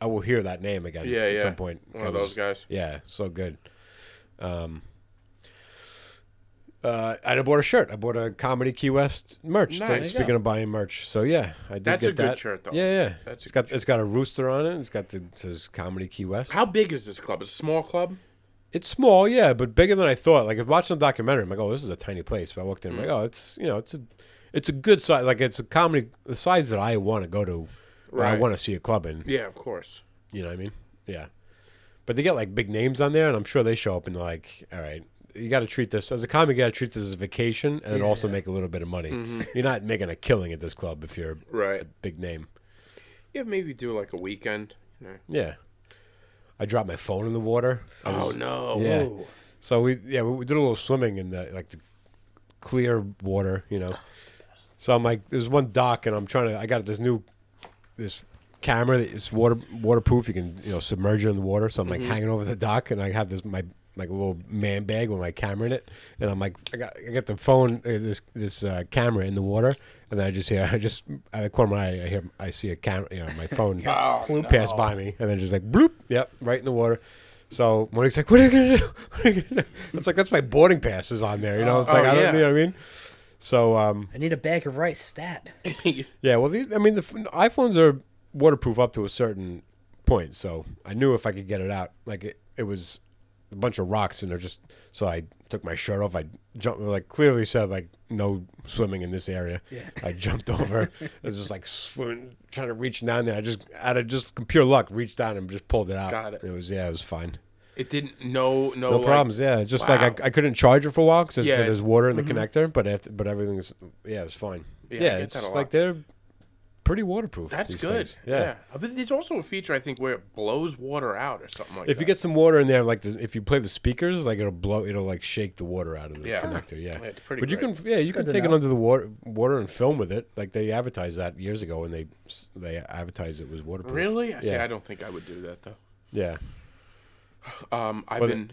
will hear that name again Yeah, at yeah. some point. One of those guys. Yeah, so good. I bought a shirt. I bought a Comedy Key West merch. Nice. Speaking of buying merch, so yeah, I did That's get a good that. shirt, though. Yeah. That's It's got a rooster on it. It says Comedy Key West. How big is this club? It's a small club? It's small, yeah, but bigger than I thought. Like, watching the documentary, I'm like, oh, this is a tiny place. But I walked in, I'm like, oh, it's a good size. Like, it's a comedy, the size that I want to go to, or I Right. want to see a club in. Yeah, of course. You know what I mean? Yeah. But they get like big names on there, and I'm sure they show up and they're like, all right, you got to treat this as a comic. You got to treat this as a vacation, and then also make a little bit of money. You're not making a killing at this club if you're Right. a big name. Yeah, maybe do like a weekend. You know. Yeah. I dropped my phone in the water. No. Yeah. Whoa. So we did a little swimming in the clear water, you know. So I'm like, there's one dock, and I got this camera that is waterproof. You can submerge it in the water. So I'm like hanging over the dock, and I have my little man bag with my camera in it, and I'm like, I got the phone, this camera in the water, and then I just out of the corner of my eye, I see a camera, my phone pass by me, and then just like bloop, yep, right in the water. So Monique's like, what are you gonna do? What are you gonna do? It's like, that's my boarding pass is on there, It's like, I don't, you know what I mean? So I need a bag of rice stat. yeah, well, the iPhones are waterproof up to a certain point, so I knew if I could get it out, like it was a bunch of rocks, and so I took my shirt off. I jumped, like clearly said, like, no swimming in this area. Yeah. I jumped over. It was just like swimming, trying to reach down there. I just, out of just pure luck, reached down and just pulled it out. Got it. It was fine. It didn't. No Problems. Yeah, just wow. like I couldn't charge it for a while because Yeah. there's water in the connector, but everything's it was fine. Yeah, I Yeah, get it's that a lot. like they're pretty waterproof. That's these good. things. Yeah. But there's also a feature I think where it blows water out or something like that. If you get some water in there, like if you play the speakers, like it'll like shake the water out of the connector. Yeah, Yeah, it's pretty But great. you can take it under the water and film with it. Like they advertised that years ago when they advertised it was waterproof. Really? See, Yeah. I don't think I would do that though. Yeah. I've But- been.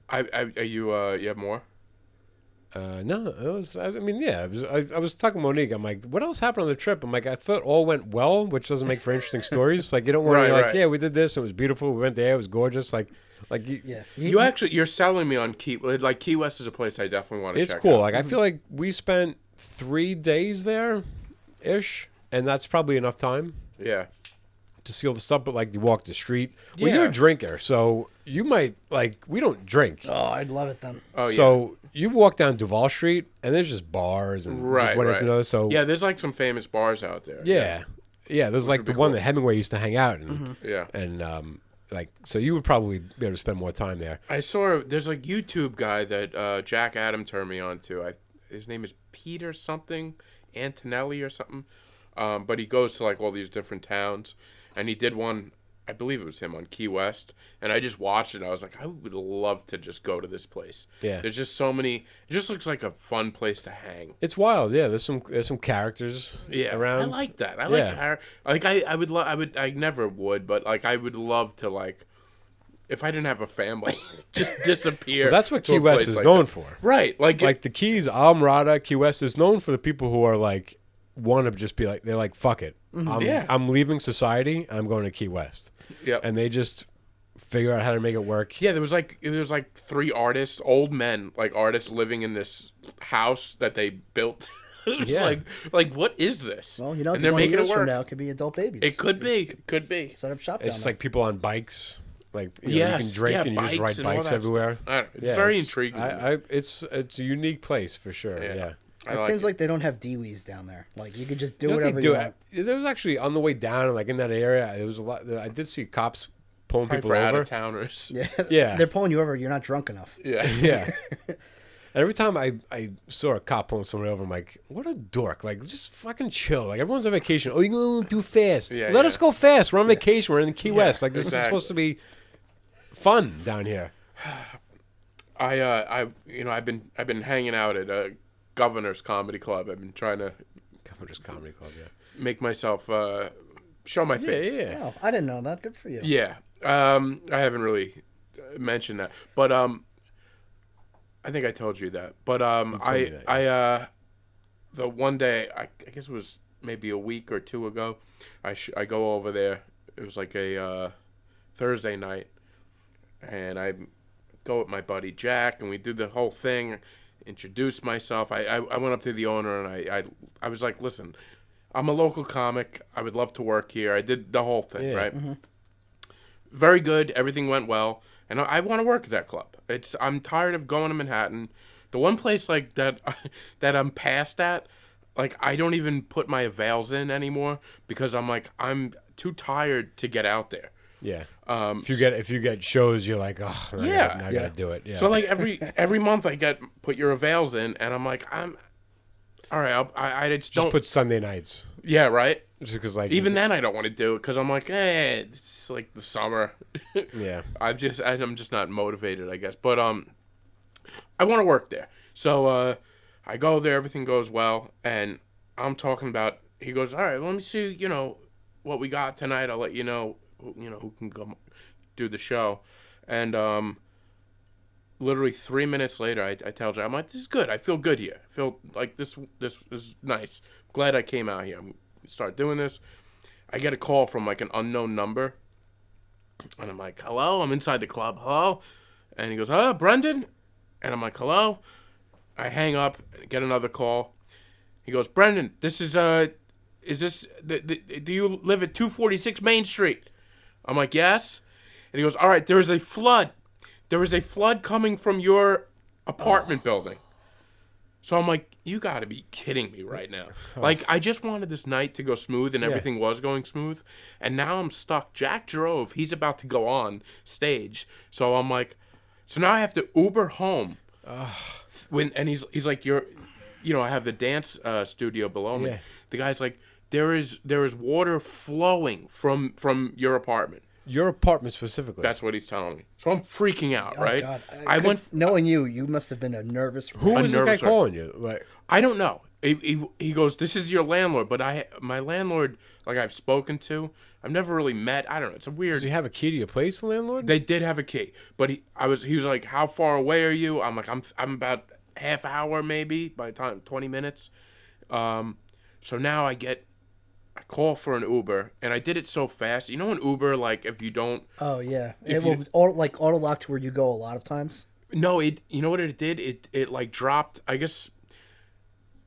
Are you have more? No, it was. I mean, yeah. I was talking to Monique. I'm like, what else happened on the trip? I'm like, I thought all went well, which doesn't make for interesting stories. Like, you don't want to be like, Right. yeah, we did this. It was beautiful. We went there. It was gorgeous. Like Yeah. You're selling me on Key. Like Key West is a place I definitely want to check it's cool. out. Like, I feel like we spent 3 days there, ish, and that's probably enough time Yeah. to see all the stuff. But like, you walk the street. Well, Yeah. you're a drinker, so you might like. We don't drink. Oh, I'd love it then. Oh yeah. So you walk down Duval Street, and there's just bars and Right. just one Right. after another. So yeah, there's like some famous bars out there. yeah. There's like would the be one cool. that Hemingway used to hang out in. Yeah. And like, so you would probably be able to spend more time there. I saw there's a YouTube guy that Jack Adam turned me on to. His name is Peter something, Antonelli or something. But he goes to like all these different towns, and he did one. I believe it was him on Key West, and I just watched it. And I was like, I would love to just go to this place. Yeah. There's just so many. It just looks like a fun place to hang. It's wild. Yeah, there's some characters around. I like that. I Yeah. like I would love. I never would, but like I would love to like. If I didn't have a family, just disappear. Well, that's what to Key a West place is like known that. for. Right, like Like the Keys, Almrata, Key West is known for the people who are like want to just be like, they're like, fuck it. Yeah. I'm leaving society and I'm going to Key West. yeah, And they just figure out how to make it work. yeah. There was like 3 artists, old men, like artists living in this house that they built. It's Yeah. like what is this? Well, and 20 they're making years it from work. now, it could be adult babies. It could be. Set up shop It's down like people on bikes. Like, you Yes, can drink yeah, and you just bikes ride and all bikes that everywhere. stuff. I don't know, it's very intriguing to me. It's a unique place for sure. Yeah. I It like seems it. like they don't have DWIs down there. Like you could just do You know what whatever they you do? want. There was actually on the way down, like in that area, there was a lot. I did see cops pulling Probably people for out over. of towners. Yeah. Yeah. They're pulling you over. You're not drunk enough. Yeah. Yeah. And every time I saw a cop pulling someone over, I'm like, what a dork. Like, just fucking chill. Like, everyone's on vacation. Oh, you're going too fast. Yeah, Let yeah. us go fast. We're on vacation. We're in Key West. Like, this is exactly. supposed to be fun down here. I've been hanging out at a Governor's Comedy Club. I've been trying to Governor's Comedy Club, yeah. make myself show my face. Yeah. Oh, I didn't know that. Good for you. Yeah. I haven't really mentioned that, but I think I told you that. But me that, the one day I guess it was maybe a week or 2 ago, I go over there. It was like a Thursday night, and I go with my buddy Jack, and we did the whole thing, introduced myself. I went up to the owner, and I was like, listen, I'm a local comic. I would love to work here. I did the whole thing, right? Mm-hmm. Very good. Everything went well. And I want to work at that club. I'm tired of going to Manhattan. The one place like that I'm past at, like I don't even put my avails in anymore because I'm like I'm too tired to get out there. Yeah. If you get shows, you're like, oh, I gotta do it. Yeah. So like every month I get put your avails in, and I'm like I'm all right. I just don't put Sunday nights. Yeah, right. Just because like even then I don't want to do it because I'm like, it's like the summer. Yeah. I'm just not motivated, I guess. But I want to work there. So I go there, everything goes well, and I'm talking about. He goes, all right, let me see, what we got tonight. I'll let you know, who can come do the show, and literally 3 minutes later, I tell Jay, I'm like, this is good. I feel good here. I feel like this is nice. Glad I came out here. I'm start doing this. I get a call from like an unknown number, and I'm like, hello. I'm inside the club. Hello, and he goes, Brendan, and I'm like, hello. I hang up and get another call. He goes, Brendan, this is this do you live at 246 Main Street? I'm like, yes. And he goes, all right, there is a flood. There is a flood coming from your apartment building. So I'm like, you got to be kidding me right now. Like, I just wanted this night to go smooth, and everything was going smooth. And now I'm stuck. Jack drove. He's about to go on stage. So I'm like, so now I have to Uber home. And he's like, I have the dance studio below me. The guy's like, there is water flowing from your apartment. Your apartment specifically. That's what he's telling me. So I'm freaking out, right? God. Knowing you must have been a nervous. Who was the guy calling you? Like, I don't know. He goes, this is your landlord, but my landlord, like I've spoken to, I've never really met. I don't know. It's a weird. Does he have a key to your place, the landlord? They did have a key, but he was like, how far away are you? I'm like, I'm about half hour maybe by the time 20 minutes. So now I call for an Uber, and I did it so fast. You know, an Uber, like if you don't. Oh yeah, it will auto lock to where you go a lot of times. No, you know what it did? It like dropped. I guess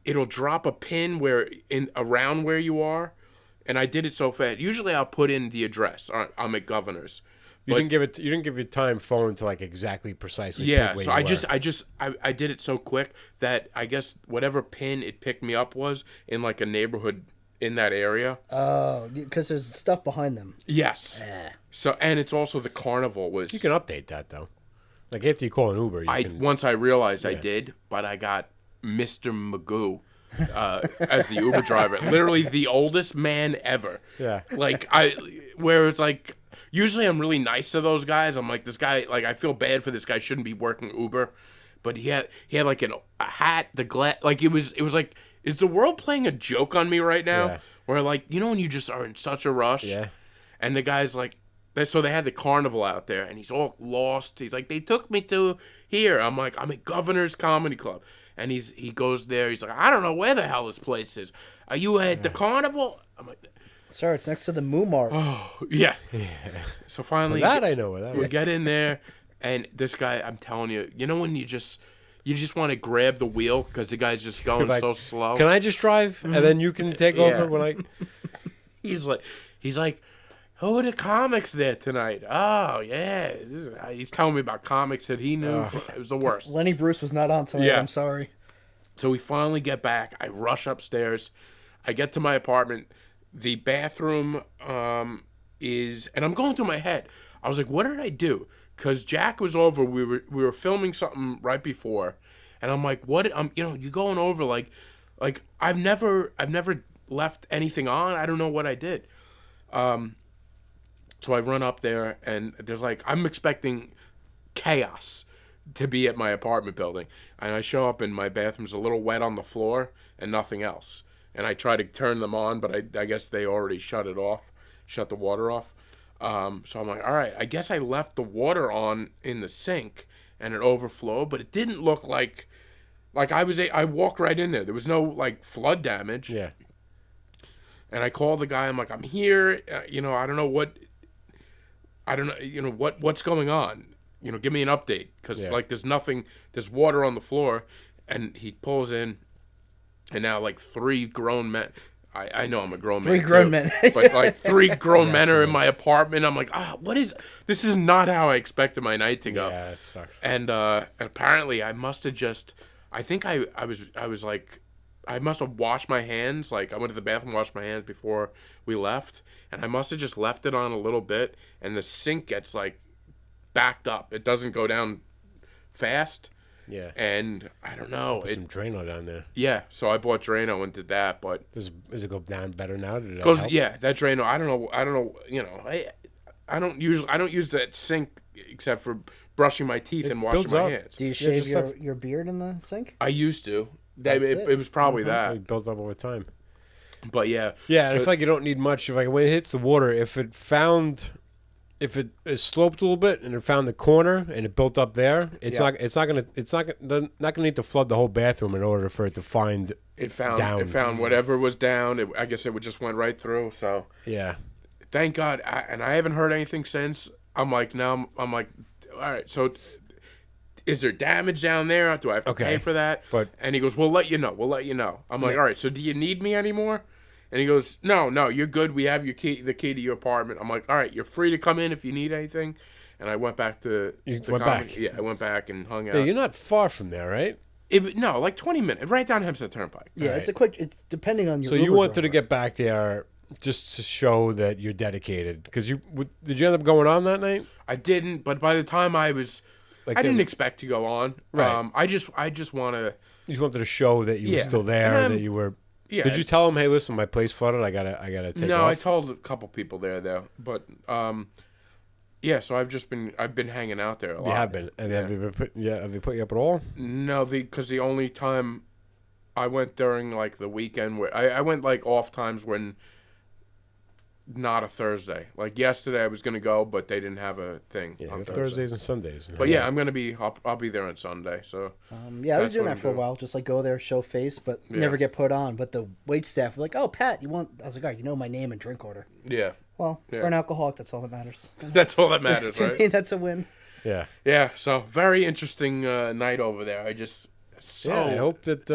it'll drop a pin around where you are, and I did it so fast. Usually, I'll put in the address. I'm at Governor's. You didn't give your time phone to like exactly precisely. Yeah, so I did it so quick that I guess whatever pin it picked me up was in like a neighborhood in that area. Oh, because there's stuff behind them. Yes. So, and it's also the carnival was. You can update that though. Like after you call an Uber, once I realized I did, but I got Mr. Magoo as the Uber driver. Literally the oldest man ever. Yeah. Like where it's like usually I'm really nice to those guys. I'm like, this guy, like I feel bad for this guy, shouldn't be working Uber. But he had like a hat, the glass, like it was like, is the world playing a joke on me right now? Yeah. Where like, when you just are in such a rush. Yeah. And the guy's like, so they had the carnival out there, and he's all lost. He's like, they took me to here. I'm like, I'm at Governor's Comedy Club. And he goes there. He's like, I don't know where the hell this place is. Are you at the carnival? I'm like, sir, it's next to the Moo Mart. Oh, yeah. So finally, I know where that is. We get in there, and this guy, I'm telling you, when you just want to grab the wheel because the guy's just going like, so slow. Can I just drive, and then you can take over when I? He's like, who are the comics there tonight? Oh yeah, he's telling me about comics that he knew. It was the worst. Lenny Bruce was not on tonight. Yeah. I'm sorry. So we finally get back. I rush upstairs. I get to my apartment. The bathroom is, and I'm going through my head. I was like, what did I do? Because Jack was over. We were filming something right before, and I'm like, what? You going over like I've never left anything on. I don't know what I did. So I run up there, and there's like, I'm expecting chaos to be at my apartment building. And I show up, and my bathroom's a little wet on the floor and nothing else. And I try to turn them on, but I guess they already shut the water off. So I'm like, all right, I guess I left the water on in the sink, and it overflowed, but it didn't look like I walked right in there. There was no like flood damage. Yeah. And I call the guy. I'm like, I'm here. I don't know what's going on. give me an update because Yeah. like there's water on the floor, and he pulls in, and now like three grown men. I know I'm a grown man. Three grown men. But like three grown men are in my apartment. I'm like, what is this? Is not how I expected my night to go. Yeah, it sucks. And apparently I must have just. I think I was like. I must have washed my hands. Like, I went to the bathroom, washed my hands before we left. And I must have just left it on a little bit. And the sink gets, like, backed up. It doesn't go down fast. Yeah. And I don't know. Put some Drano down there. Yeah, so I bought Drano and did that. But Does it go down better now? Did it goes, help? yeah, that Drano. I don't know. I don't use that sink except for brushing my teeth and washing builds my up. hands. Do you shave just your beard in the sink? I used to. That's It it. was probably that. It built up over time. But yeah. Yeah, so- and I feel like you don't need much. If like when it hits the water, if it is sloped a little bit and it found the corner and it built up there, it's Yeah. not gonna need to flood the whole bathroom in order for it to find. It found down. whatever was down. I guess it just went right through. So Yeah. thank God. And I haven't heard anything since. I'm like, all right. So is there damage down there? Do I have to pay for that? But- and he goes, we'll let you know. I'm like, all right. So do you need me anymore? And he goes, no, you're good. We have the key to your apartment. I'm like, all right, you're free to come in if you need anything. And I went back to back? Yeah, I went back and hung out. Yeah, you're not far from there, right? No, like 20 minutes, right down Hempstead Turnpike. Yeah, Right. it's depending on your. So you Uber wanted to driver. get back there just to show that you're dedicated, because did you end up going on that night? I didn't, but by the time I didn't expect to go on. Right. I just want to. You just wanted to show that you were Yeah. still there, And that you were. Yeah. Did you tell them, hey, listen, my place flooded. I gotta take No, off? I told a couple people there though, but yeah. So I've been hanging out there a lot. You have been, and Yeah. have they put you up at all? No, because the only time I went during like the weekend where I went like off times when not a Thursday. Like yesterday, I was gonna go, but they didn't have a thing Yeah, on Thursday. Thursdays and Sundays. But yeah, I'm gonna be. I'll be there on Sunday. So Yeah, I was That's doing what that I'm for a doing. while, just like go there, show face, but Yeah. never get put on. But the wait staff were like, "Oh, Pat, you want?" I was like, "All right, you know my name and drink order." yeah, Well, Yeah. for an alcoholic, that's all that matters. that's all that matters, To right? me, that's a win. Yeah. Yeah, so very interesting night over there. I just I hope that.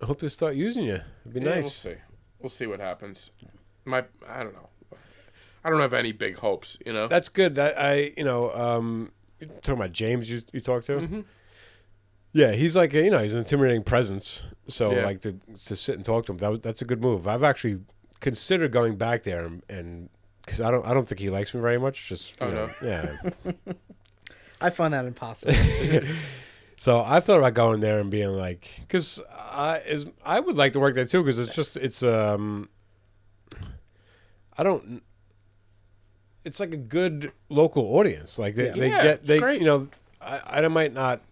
I hope they start using you. It'd be yeah, nice. We'll see what happens. I don't know. I don't have any big hopes, you know. That's good. You're talking about James. You talked to. Mm-hmm. Yeah, he's like he's an intimidating presence. So Yeah. like to sit and talk to him, that's a good move. I've actually considered going back there and because I don't think he likes me very much. Just you know, yeah. I find that impossible. So I've thought about going there and being like, because I would like to work there too, because it's like a good local audience. Like they Yeah, it's great. I might not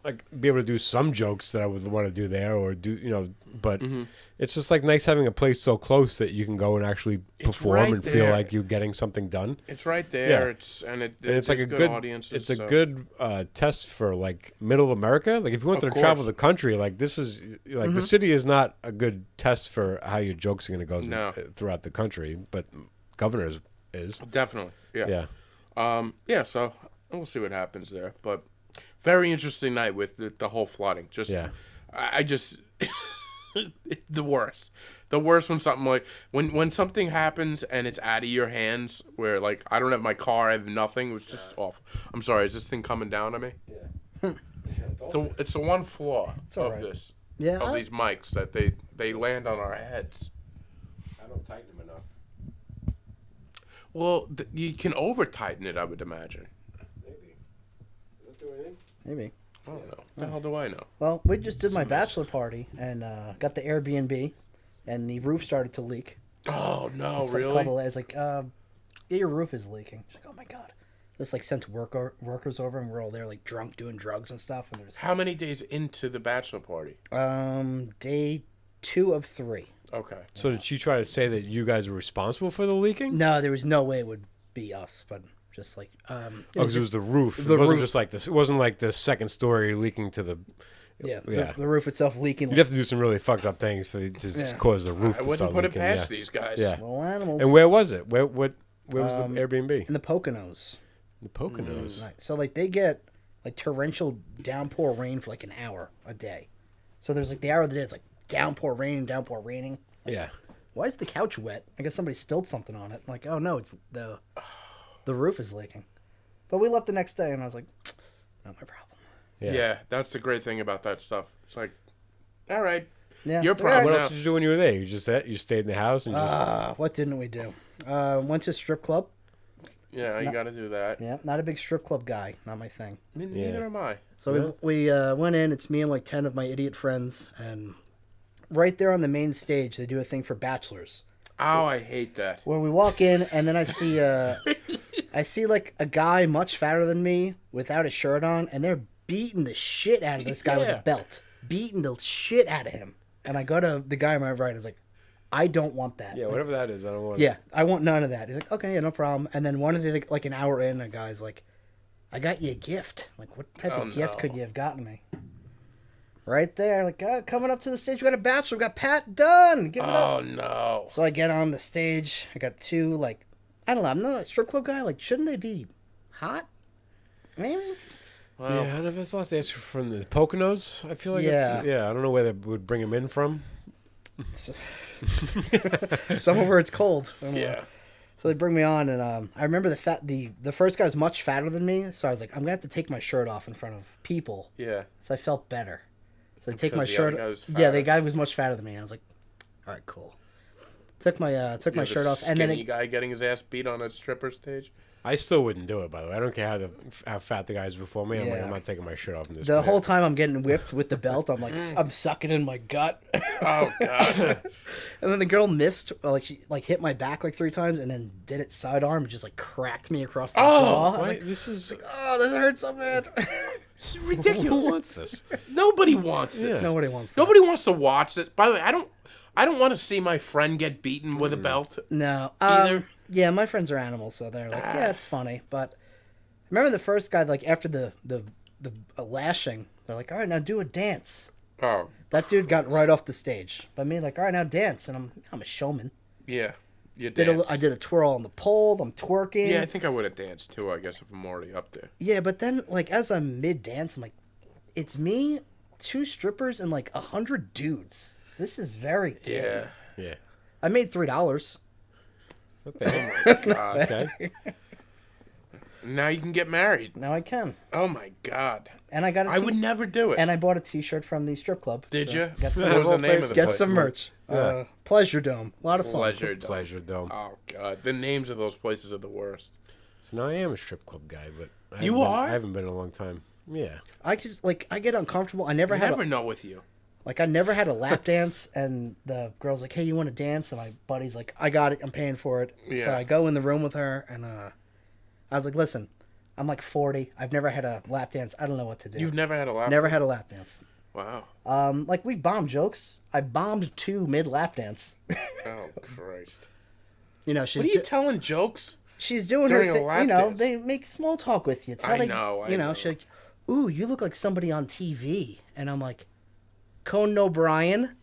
like be able to do some jokes that I would want to do there or do, but Mm-hmm. it's just like nice having a place so close that you can go and actually perform right and feel there. like you're getting something done. It's right there. Yeah. It's And it's like a good good audience. It's a good test for like middle America. Like if you want Of to travel course. the country, like this is like the city is not a good test for how your jokes are going to go No. throughout the country, but governors is. Definitely. Yeah. Yeah. So we'll see what happens there, but very interesting night with the whole flooding. Just Yeah. I just the worst when something like when something happens and it's out of your hands, where like I don't have my car, I have nothing. It was just awful. I'm sorry, is this thing coming down on me? Yeah. It's the one flaw all of right. this Yeah, of these mics that they land on our heads. I don't tighten them enough. Well, you can over tighten it, I would imagine. Maybe. Does that do anything? maybe. I don't know. The hell do I know? Well, we just did my bachelor party and got the Airbnb, and the roof started to leak. Oh no, It's like a really? couple days, like, yeah, your roof is leaking. She's like, oh my god. Just like sent workers over, and we're all there like drunk doing drugs and stuff. And there's How many days into the bachelor party? day 2 of 3. Okay. So did she try to say that you guys were responsible for the leaking? No, there was no way it would be us, but just like Because it was the roof. the It wasn't roof. just like this. It wasn't like the second story leaking to the. yeah, Yeah. The roof itself leaking. You'd have to do some really fucked up things to Yeah. cause the roof I to wouldn't start put it leaking. past Yeah. these guys. Yeah. little animals. And where was it? Where was the Airbnb? in the Poconos. The Poconos. Right. So like they get like torrential downpour rain for like an hour a day. So there's like the hour of the day it's like downpour raining. Yeah. Why is the couch wet? I guess somebody spilled something on it. Like, oh no, it's the roof is leaking. But we left the next day and I was like, not my problem. Yeah, that's the great thing about that stuff. It's like, all right, Yeah. your problem. What now. else did you do when you were there? You stayed in the house and just... What didn't we do? Went to a strip club. Yeah, you got to do that. Yeah, not a big strip club guy. Not my thing. Neither am I. So we went in. It's me and like 10 of my idiot friends. And right there on the main stage, they do a thing for bachelors. Oh, I hate that. Where we walk in and then I see like a guy much fatter than me without a shirt on. And they're beating the shit out of this guy with a belt. Beating the shit out of him. And I go to the guy on my right. I was like, I don't want that. Yeah, whatever that is, I don't want Yeah, I want none of that. He's like, okay, yeah, no problem. And then one of the, like an hour in, a guy's like, I got you a gift. I'm like, what type of gift could you have gotten me? Right there, like, coming up to the stage, we got a bachelor, we got Pat Dunn. Give it up. Oh, no. So I get on the stage. I got two, like, I don't know, I'm not a strip club guy. Like, shouldn't they be hot? Maybe? Yeah, I never thought to ask from the Poconos. I feel like Yeah. I don't know where they would bring them in from. Somewhere where it's cold. Yeah. So they bring me on, and I remember the first guy was much fatter than me, so I was like, I'm gonna have to take my shirt off in front of people. Yeah. So I felt better. So I take my Because the shirt. other guy was Yeah, the fatter. guy was much fatter than me. I was like, all right, cool. Took my shirt off, and then Skinny guy getting his ass beat on a stripper stage. I still wouldn't do it, by the way. I don't care how fat the guys before me. I'm like, Yeah. I'm not taking my shirt off in this. the place. whole time I'm getting whipped with the belt, I'm like, I'm sucking in my gut. Oh, God. And then the girl missed, like she like hit my back like 3 times, and then did it sidearm and just like cracked me across the jaw. I was Why- like, this is oh, this hurts so bad. This is who ridiculous. wants this? Nobody wants this. Nobody wants that. Nobody wants to watch this. By the way, I don't want to see my friend get beaten with a belt. No. Either. Yeah, my friends are animals, so they're like, yeah, it's funny. But I remember the first guy, like after the lashing, they're like, all right, now do a dance. Oh, That dude got right off the stage. But me, like, all right, now dance, and I'm a showman. yeah. You I danced. did a twirl on the pole. I'm twerking. Yeah, I think I would have danced too, I guess, if I'm already up there. Yeah, but then like as I'm mid dance, I'm like, it's me, 2 strippers, and like 100 dudes. This is very gay. Yeah. Yeah. I made $3. Okay. Oh, my God. Okay. Now you can get married. Now I can, Oh, my God. and I got. I would never do it. And I bought a T-shirt from the strip club. Did so you? Got some, What was the name of the get place? some merch. Pleasure Dome. A lot of fun. Pleasure Dome. Pleasure Dome. Oh, God. The names of those places are the worst. So now I am a strip club guy, but I haven't been in a long time. Yeah. I just like I get uncomfortable. I never I had never know with you. I never had a lap dance, and the girl's like, "Hey, you want to dance?" And my buddy's like, "I got it. I'm paying for it." So Yeah. I go in the room with her, and I was like, "Listen, I'm like 40. I've never had a lap dance. I don't know what to do." You've never had a lap Never dance? had a lap dance. Wow. Like we've bombed jokes. I bombed 2 mid lap dance. Oh, Christ. You know, What are you telling jokes? she's doing during her a thing. lap You know, dance? they make small talk with you. It's how I they, know, I you know, know. she's like, "Ooh, you look like somebody on TV," and I'm like, "Conan O'Brien."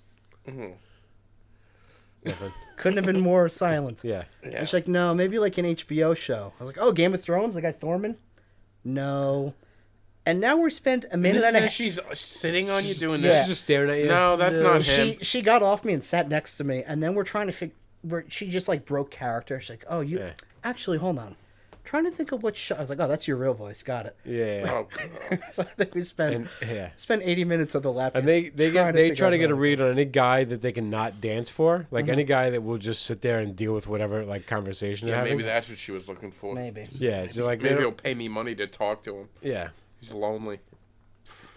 Couldn't have been more silent. Yeah. Yeah. She's like, "No, maybe like an HBO show." I was like, "Oh, Game of Thrones, the guy Thorman." No. And now we're spent a minute This and a is half. she's sitting on you doing Yeah. this? She's just staring at you. No, that's not him. She got off me and sat next to me, and then we're trying to figure. She just like broke character. She's like, "Oh, you Yeah. actually hold on." Trying to think of what show. I was like, "Oh, that's your real voice. Got it." Yeah. Oh, God. So I think we spent Yeah. 80 minutes of the lap. And dance they trying try to figure get a out read on any guy that they can not dance for, like any guy that will just sit there and deal with whatever like conversation they're Yeah, having. maybe that's what she was looking for. Maybe. Yeah, so like Maybe they he'll don't- pay me money to talk to him. yeah, He's lonely.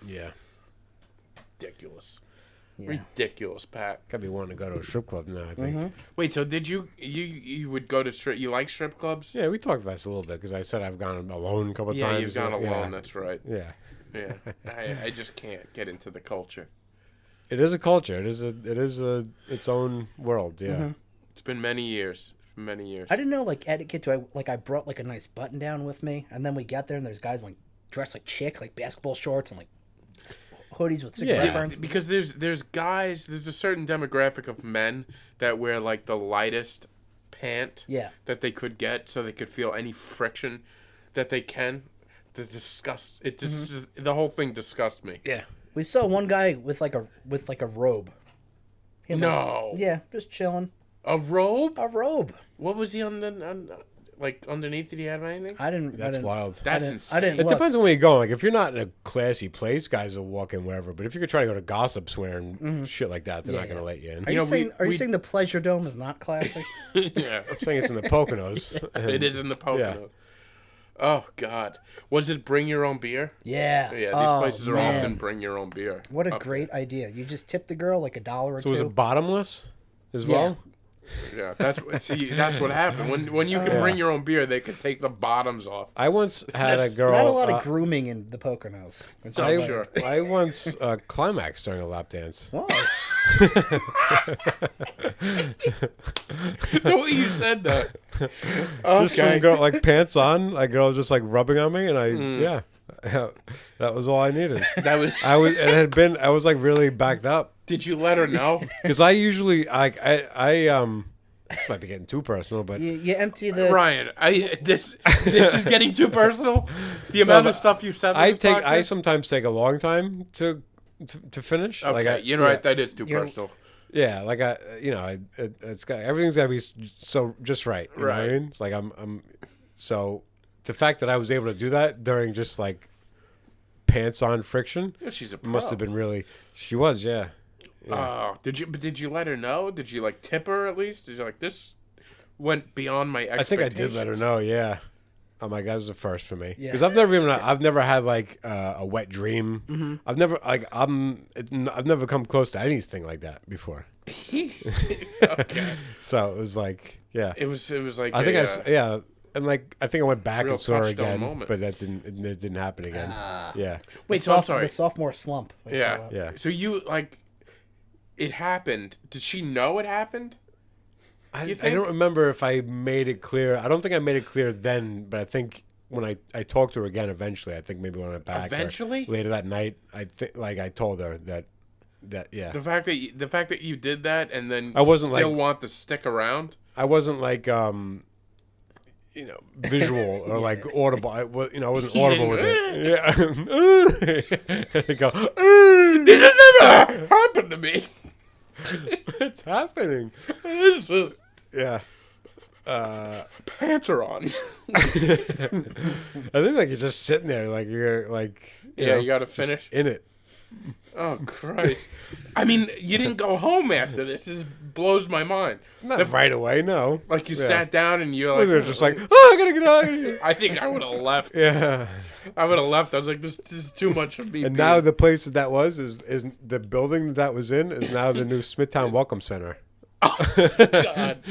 yeah. Ridiculous. Yeah. Ridiculous, Pat. Gotta be wanting to go to a strip club now. I think. Mm-hmm. Wait, so did you would go to strip? You like strip clubs? Yeah, we talked about this a little bit because I said I've gone alone a couple Yeah, times. you've gone alone. Yeah. That's right. Yeah. Yeah, I just can't get into the culture. It is a culture. It is its own world. Yeah. Mm-hmm. It's been many years. Many years. I didn't know like etiquette. I brought like a nice button down with me, and then we get there and there's guys like dressed like Chic, like basketball shorts and like hoodies with cigarette Yeah. burns. Because there's guys, there's a certain demographic of men that wear like the lightest pant Yeah. that they could get, so they could feel any friction. that they can. The disgust. The whole thing disgusts me. Yeah. We saw one guy with like a robe. He had, like- No. yeah, just chilling. A robe? A robe. What was he like underneath? Did he have anything? I didn't. That's wild. That's I insane. didn't It look. depends on where you're going. Like, if you're not in a classy place, guys will walk in wherever. But if you're trying to go to gossips wearing shit like that, they're not going to let you in. Are You you know, saying? Are you we- saying the Pleasure Dome is not classic? Yeah. I'm saying it's in the Poconos. It is in the Pocono. Oh God, was it bring your own beer? Yeah. Yeah, these Oh, places are man. often bring your own beer. What a up great idea! You just tip the girl like $1 or So two. was it bottomless as Yeah. well? there. Yeah, that's what happened. When you can bring your own beer, they can take the bottoms off. I once had a girl. Not a lot of grooming in the Poconos. which Oh, I I, like. sure. I once climaxed during a lap dance. Why? The way you said that. Just some Okay. girl like pants on, a girl just like rubbing on me, and I that was all I needed. That was. I was like really backed up Did you let her know? because I usually this might be getting too personal, but You empty the. Ryan, this is getting too personal. The amount of stuff you said. I sometimes take a long time to finish. Okay, Like you're right. That is too personal. Yeah, like it's got everything's got to be so just right. You know what I Right. mean? It's like I'm so the fact that I was able to do that during just like pants on friction Yeah, she's a pro. must have been really. She was, yeah. Oh, did you let her know? Did you like tip her at least? Did you like this went beyond my I think expectations? I did let her know. Yeah. I'm like, that was a first for me Yeah. because I've never had like a wet dream. Mm-hmm. I've never come close to anything like that before. Okay. So it was like, yeah. It was like I think and like I think I went back real and saw her touchstone again, moment. but it didn't happen again. Yeah, Wait, so I'm sorry. The sophomore slump. we call Yeah. it. yeah. So you like it happened. Did she know it happened? I You don't think? remember if I made it clear. I don't think I made it clear then, but I think when I talked to her again eventually, I think maybe when I went back or Eventually? later that night, I think like I told her that yeah. The fact that you did that and then I wasn't still like- want to stick around. I wasn't like visual or like audible. I wasn't audible with it. Yeah. I go, This has never happened to me. it's happening. This is Yeah. pants are on. I think like you're just sitting there, like you're like You got to finish. in it. Oh Christ! I mean, you didn't go home after this. This blows my mind. Not right away, no. Like you Yeah. sat down and you're I was like, just like, oh, I gotta get out of here. I think I would have left. Yeah. I would have left. I was like, this is too much for me. And now the place that was is the building that was in is now the new Smithtown Welcome Center. God.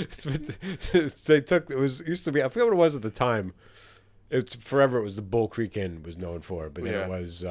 They took used to be, I forget what it was at the time. It's forever. It was the Bull Creek Inn was known for, but then Yeah. it was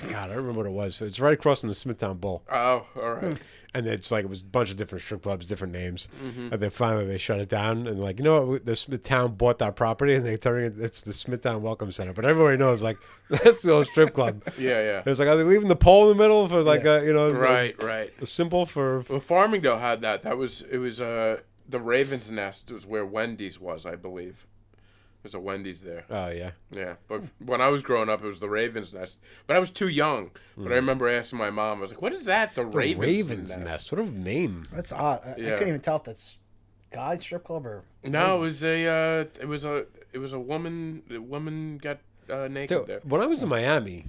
God, I don't remember what it was. It's right across from the Smithtown Bull, Oh, all right. and it's like it was a bunch of different strip clubs, different names, Mm-hmm. and then finally they shut it down. And like, you know what? The Smithtown bought that property, and they turned it's the Smithtown Welcome Center. But everybody knows like that's the old strip club. Yeah. It's like, are they leaving the pole in the middle for like it's like Right. a symbol for? Well, Farmingdale had that. It was the Raven's Nest was where Wendy's was, I believe. There's a Wendy's there. Oh yeah. Yeah, but when I was growing up, it was the Raven's Nest. But I was too young. But I remember asking my mom, I was like, "What is that? The Raven's, Nest. What a name. That's odd. I Yeah. couldn't even tell if that's guy strip club or. No, it was a woman. The woman got naked So there. when I was in Miami,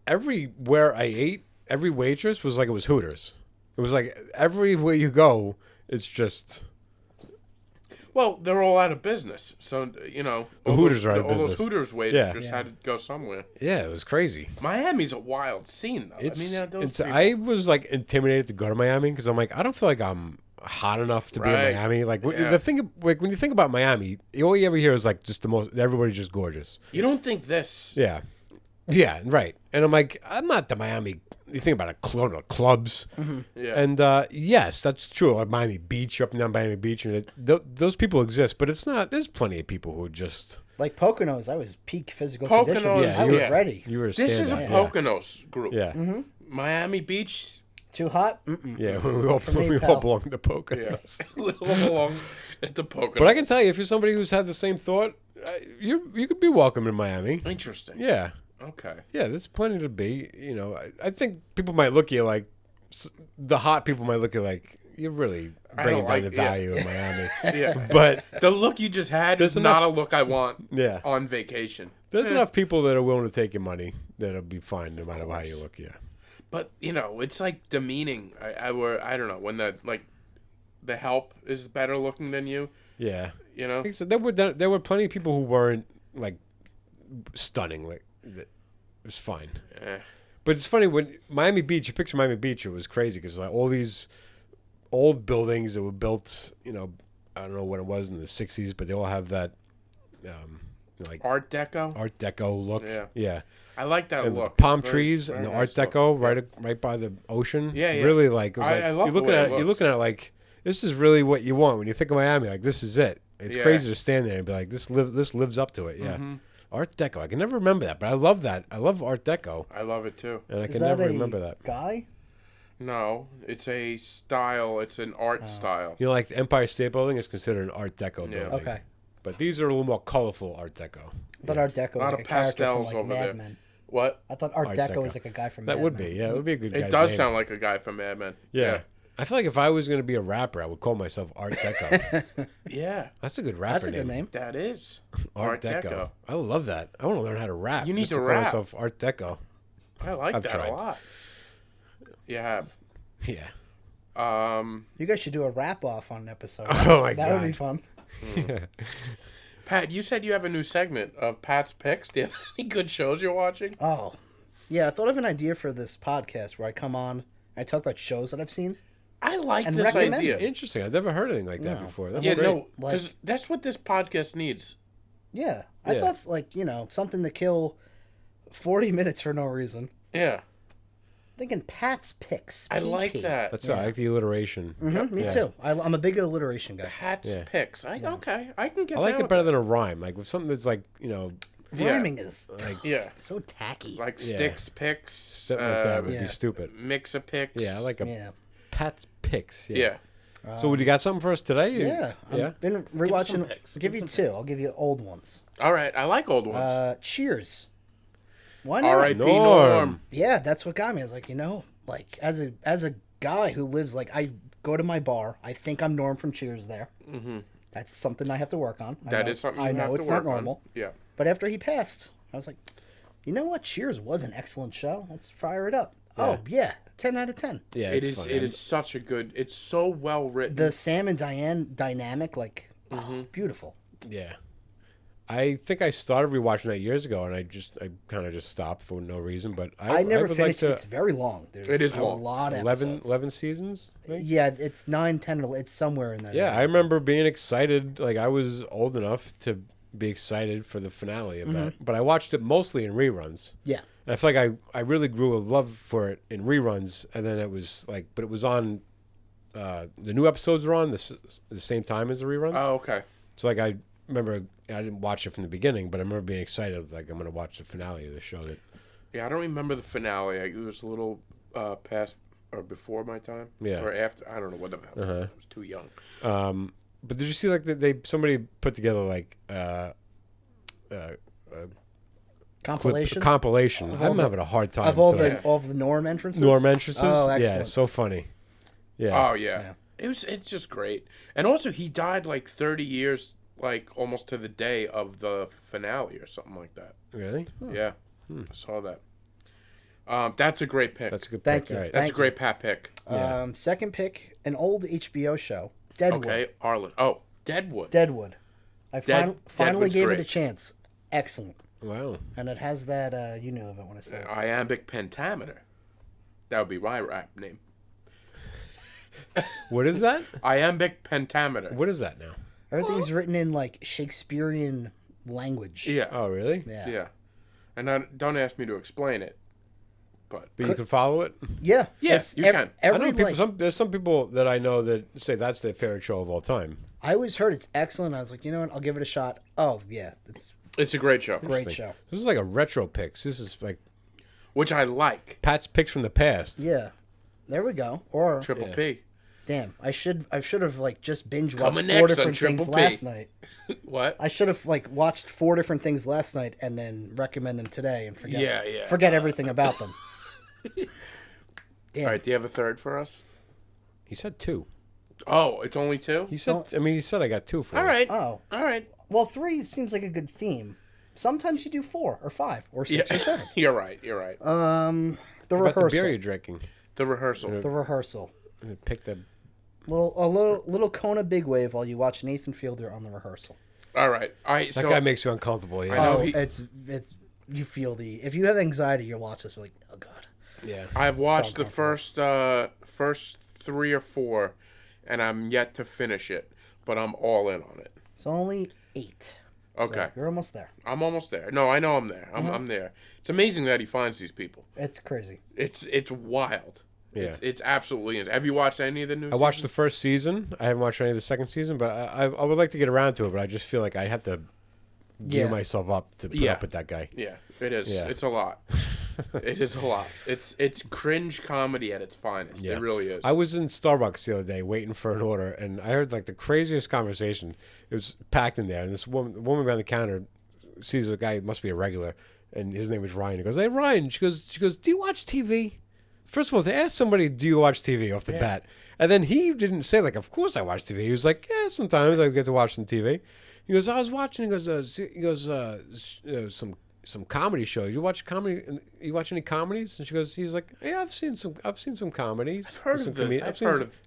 everywhere I ate, every waitress was like it was Hooters. It was like everywhere you go, it's just Well, they're all out of business, so all Hooters those, are out of all business. those Hooters waiters Yeah. just had to go somewhere. yeah, it was crazy. Miami's a wild scene, though. It's, those people- I was like intimidated to go to Miami because I'm like I don't feel like I'm hot enough to be in Right. Miami. Like Yeah. the thing, like when you think about Miami, all you ever hear is like just the most. Everybody's just gorgeous. you don't think this? Yeah, yeah, right. And I'm like, I'm not the Miami. You think about clubs, Yeah. and yes, that's true. Like Miami Beach, up and down Miami Beach, and those people exist. But it's not. There's plenty of people who just Like Poconos, I was peak physical Poconos, condition. Yeah, I you was were- ready. you were. A This is a standout. Poconos group. Yeah, Miami Beach. Too hot? Mm-mm. yeah. We all me, pal. belong to Yeah, Poconos. little belong at the Poconos. But I can tell you, if you're somebody who's had the same thought, you could be welcome in Miami. Interesting. Yeah. Okay. Yeah, there's plenty to be. You know, I think people might look at you like, the hot people might look at you like, you're really bringing down the value of Miami. Yeah. But the look you just had is not a look I want on vacation. There's enough people that are willing to take your money that'll be fine no matter how you look, yeah. But, you know, it's like demeaning. I don't know, when the help is better looking than you. Yeah. You know? Like I said, there were plenty of people who weren't, like, stunning. Like, it was fine. But it's funny, when Miami Beach, you picture Miami Beach, it was crazy because like all these old buildings that were built, you know, I don't know when it was in the 60s, but they all have that, like Art Deco look. Yeah. I like that and look. The palm trees and the Art Deco right by the ocean. Yeah. Really, like, it was like I love you're looking at it like, this is really what you want when you think of Miami. Like, this is it. It's crazy to stand there and be like, this lives up to it. Yeah. Mm-hmm. Art Deco. I can never remember that, but I love that. I love Art Deco. I love it too. And I can never remember that. Guy? No, it's a style. It's an art style. You know, like the Empire State Building is considered an Art Deco building. Okay. But these are a little more colorful Art Deco. But Art Deco was A lot like of a character from pastels like over Mad there. Men. What? I thought Art Deco Deco was like a guy from That Mad would Men. be, yeah. It would be a good guy's It does name. sound like a guy from Mad Men. Yeah. I feel like if I was going to be a rapper, I would call myself Art Deco. Yeah. That's a good rapper That's a good name. That is. Art Deco. I love that. I want to learn how to rap. You need just to call rap. myself Art Deco. I like I've that tried. a lot. You have. Yeah. You guys should do a rap off on an episode. Oh, my God. That would be fun. Pat, you said you have a new segment of Pat's Picks. Do you have any good shows you're watching? Oh. Yeah, I thought of an idea for this podcast where I come on, I talk about shows that I've seen. I like And this recommend idea. Interesting. I've never heard anything like that No. before. That's Yeah, great. no, because that's what this podcast needs. Yeah. I Yeah. thought it's like, something to kill 40 minutes for no reason. Yeah. Thinking Pat's Picks. I like PP. that. That's I like the alliteration. Me too. I'm a big alliteration guy. Pat's Yeah. Picks. Okay, I can get I like down it with better that. than a rhyme. Like with something that's like, Yeah. Rhyming is Yeah. so tacky. Like Yeah. Sticks Picks. something like that would yeah. be stupid. Mix a Picks. Yeah, I like a Yeah. Pat's Picks. Yeah. So, would you got something for us today? Yeah. I've been rewatching. picks. I'll give you two. I'll give you old ones. All right. I like old ones. Cheers. Why not? R.I.P. Norm. Norm. Yeah, that's what got me. I was like, like as a guy who lives like I go to my bar, I think I'm Norm from Cheers there. Mm-hmm. That's something I have to work on. That is something I you know have it's to work not normal. on. Yeah. But after he passed, I was like, you know what? Cheers was an excellent show. Let's fire it up. Oh yeah, 10 out of 10. Yeah, It it's is. fun. It is such a good. It's so well written. The Sam and Diane dynamic, like, beautiful. Yeah. I think I started rewatching that years ago, and I kind of just stopped for no reason. But I never would finished like it. It's very long. There's It is a long. lot of 11, episodes. 11 seasons. I think? Yeah, it's 9, 10, it's somewhere in there. Yeah, I remember being excited. Like I was old enough to be excited for the finale of that, but I watched it mostly in reruns. Yeah. And I feel like I really grew a love for it in reruns, and then it was like, but it was on. The new episodes were on the same time as the reruns. Oh, okay. So like I remember I didn't watch it from the beginning, but I remember being excited. Like I'm going to watch the finale of the show. That Yeah, I don't remember the finale. It was a little past or before my time. Yeah. Or after. I don't know what the hell. I was too young. But did you see like somebody put together like Compilation compilation? I'm having a hard time of all tonight. the Norm entrances. Norm entrances. Oh, Yeah, excellent. it's so funny. Yeah. Oh yeah. It's just great. And also he died like 30 years, like almost to the day of the finale or something like that. Really? Yeah. I saw that. That's a great pick. That's a good Thank pick. you. All right. That's Thank a great Pat pick. Second pick, an old HBO show, Deadwood. Okay, Arlen. Oh, Deadwood. Deadwood. I finally Deadwood's gave great. it a chance. Excellent. Wow. And it has that, you know of it when I say it. Iambic Pentameter. That would be my rap name. What is that? Iambic Pentameter. What is that now? Everything's written in, like, Shakespearean language. Yeah. Oh, really? Yeah. Yeah. And don't ask me to explain it. But But you can follow it. Yeah. Yeah, It's you can. I Every, know people. like, There's some people that I know that say that's their favorite show of all time. I always heard it's excellent. I was like, you know what? I'll give it a shot. Oh, yeah. It's it's a great show. a great show. This is like a retro picks. This is like Which I like. Pat's picks from the past. Yeah. There we go. Or Triple P. Damn, I should have like just binge watched Coming 4 next on different things Triple P. last night. What? I should have like watched 4 different things last night and then recommend them today and forget everything about them. Damn. All right, do you have a third for us? He said 2. Oh, it's only 2? He said. I mean, he said I got 2 for All you. right. Oh, All right. well, 3 seems like a good theme. Sometimes you do 4 or 5 or 6 or 7. You're right. You're right. The About the beer rehearsal. you're drinking. The rehearsal. The rehearsal. Pick the. Little Kona big wave while you watch Nathan Fielder on the rehearsal. All right. That guy makes you uncomfortable. Yeah. I know Oh, he- it's you feel if you have anxiety, you'll watch this. Like, oh god. Yeah. I've watched So the first 3 or 4, and I'm yet to finish it, but I'm all in on it. It's only 8. Okay. So you're almost there. I'm almost there. No, I know I'm there. I'm there. It's amazing that he finds these people. It's crazy. It's wild. Yeah. It's absolutely insane. Have you watched any of the new I watched the seasons? first season. I haven't watched any of the second season, but I would like to get around to it. But I just feel like I have to gear Yeah. myself up to put Yeah. up with that guy. Yeah, it is. Yeah. It's a lot. It is a lot. It's cringe comedy at its finest. Yeah. It really is. I was in Starbucks the other day waiting for an order, and I heard like the craziest conversation. It was packed in there, and this woman behind the counter sees a guy who must be a regular, and his name was Ryan. He goes, "Hey Ryan," she goes, "Do you watch TV?" First of all, to ask somebody, "Do you watch TV?" off the bat, and then he didn't say like, "Of course I watch TV." He was like, "Yeah, sometimes I get to watch some TV." He goes, "I was watching." He goes, some comedy shows. You watch comedy? You watch any comedies? And he's like, "Yeah, I've seen some comedies. I've heard of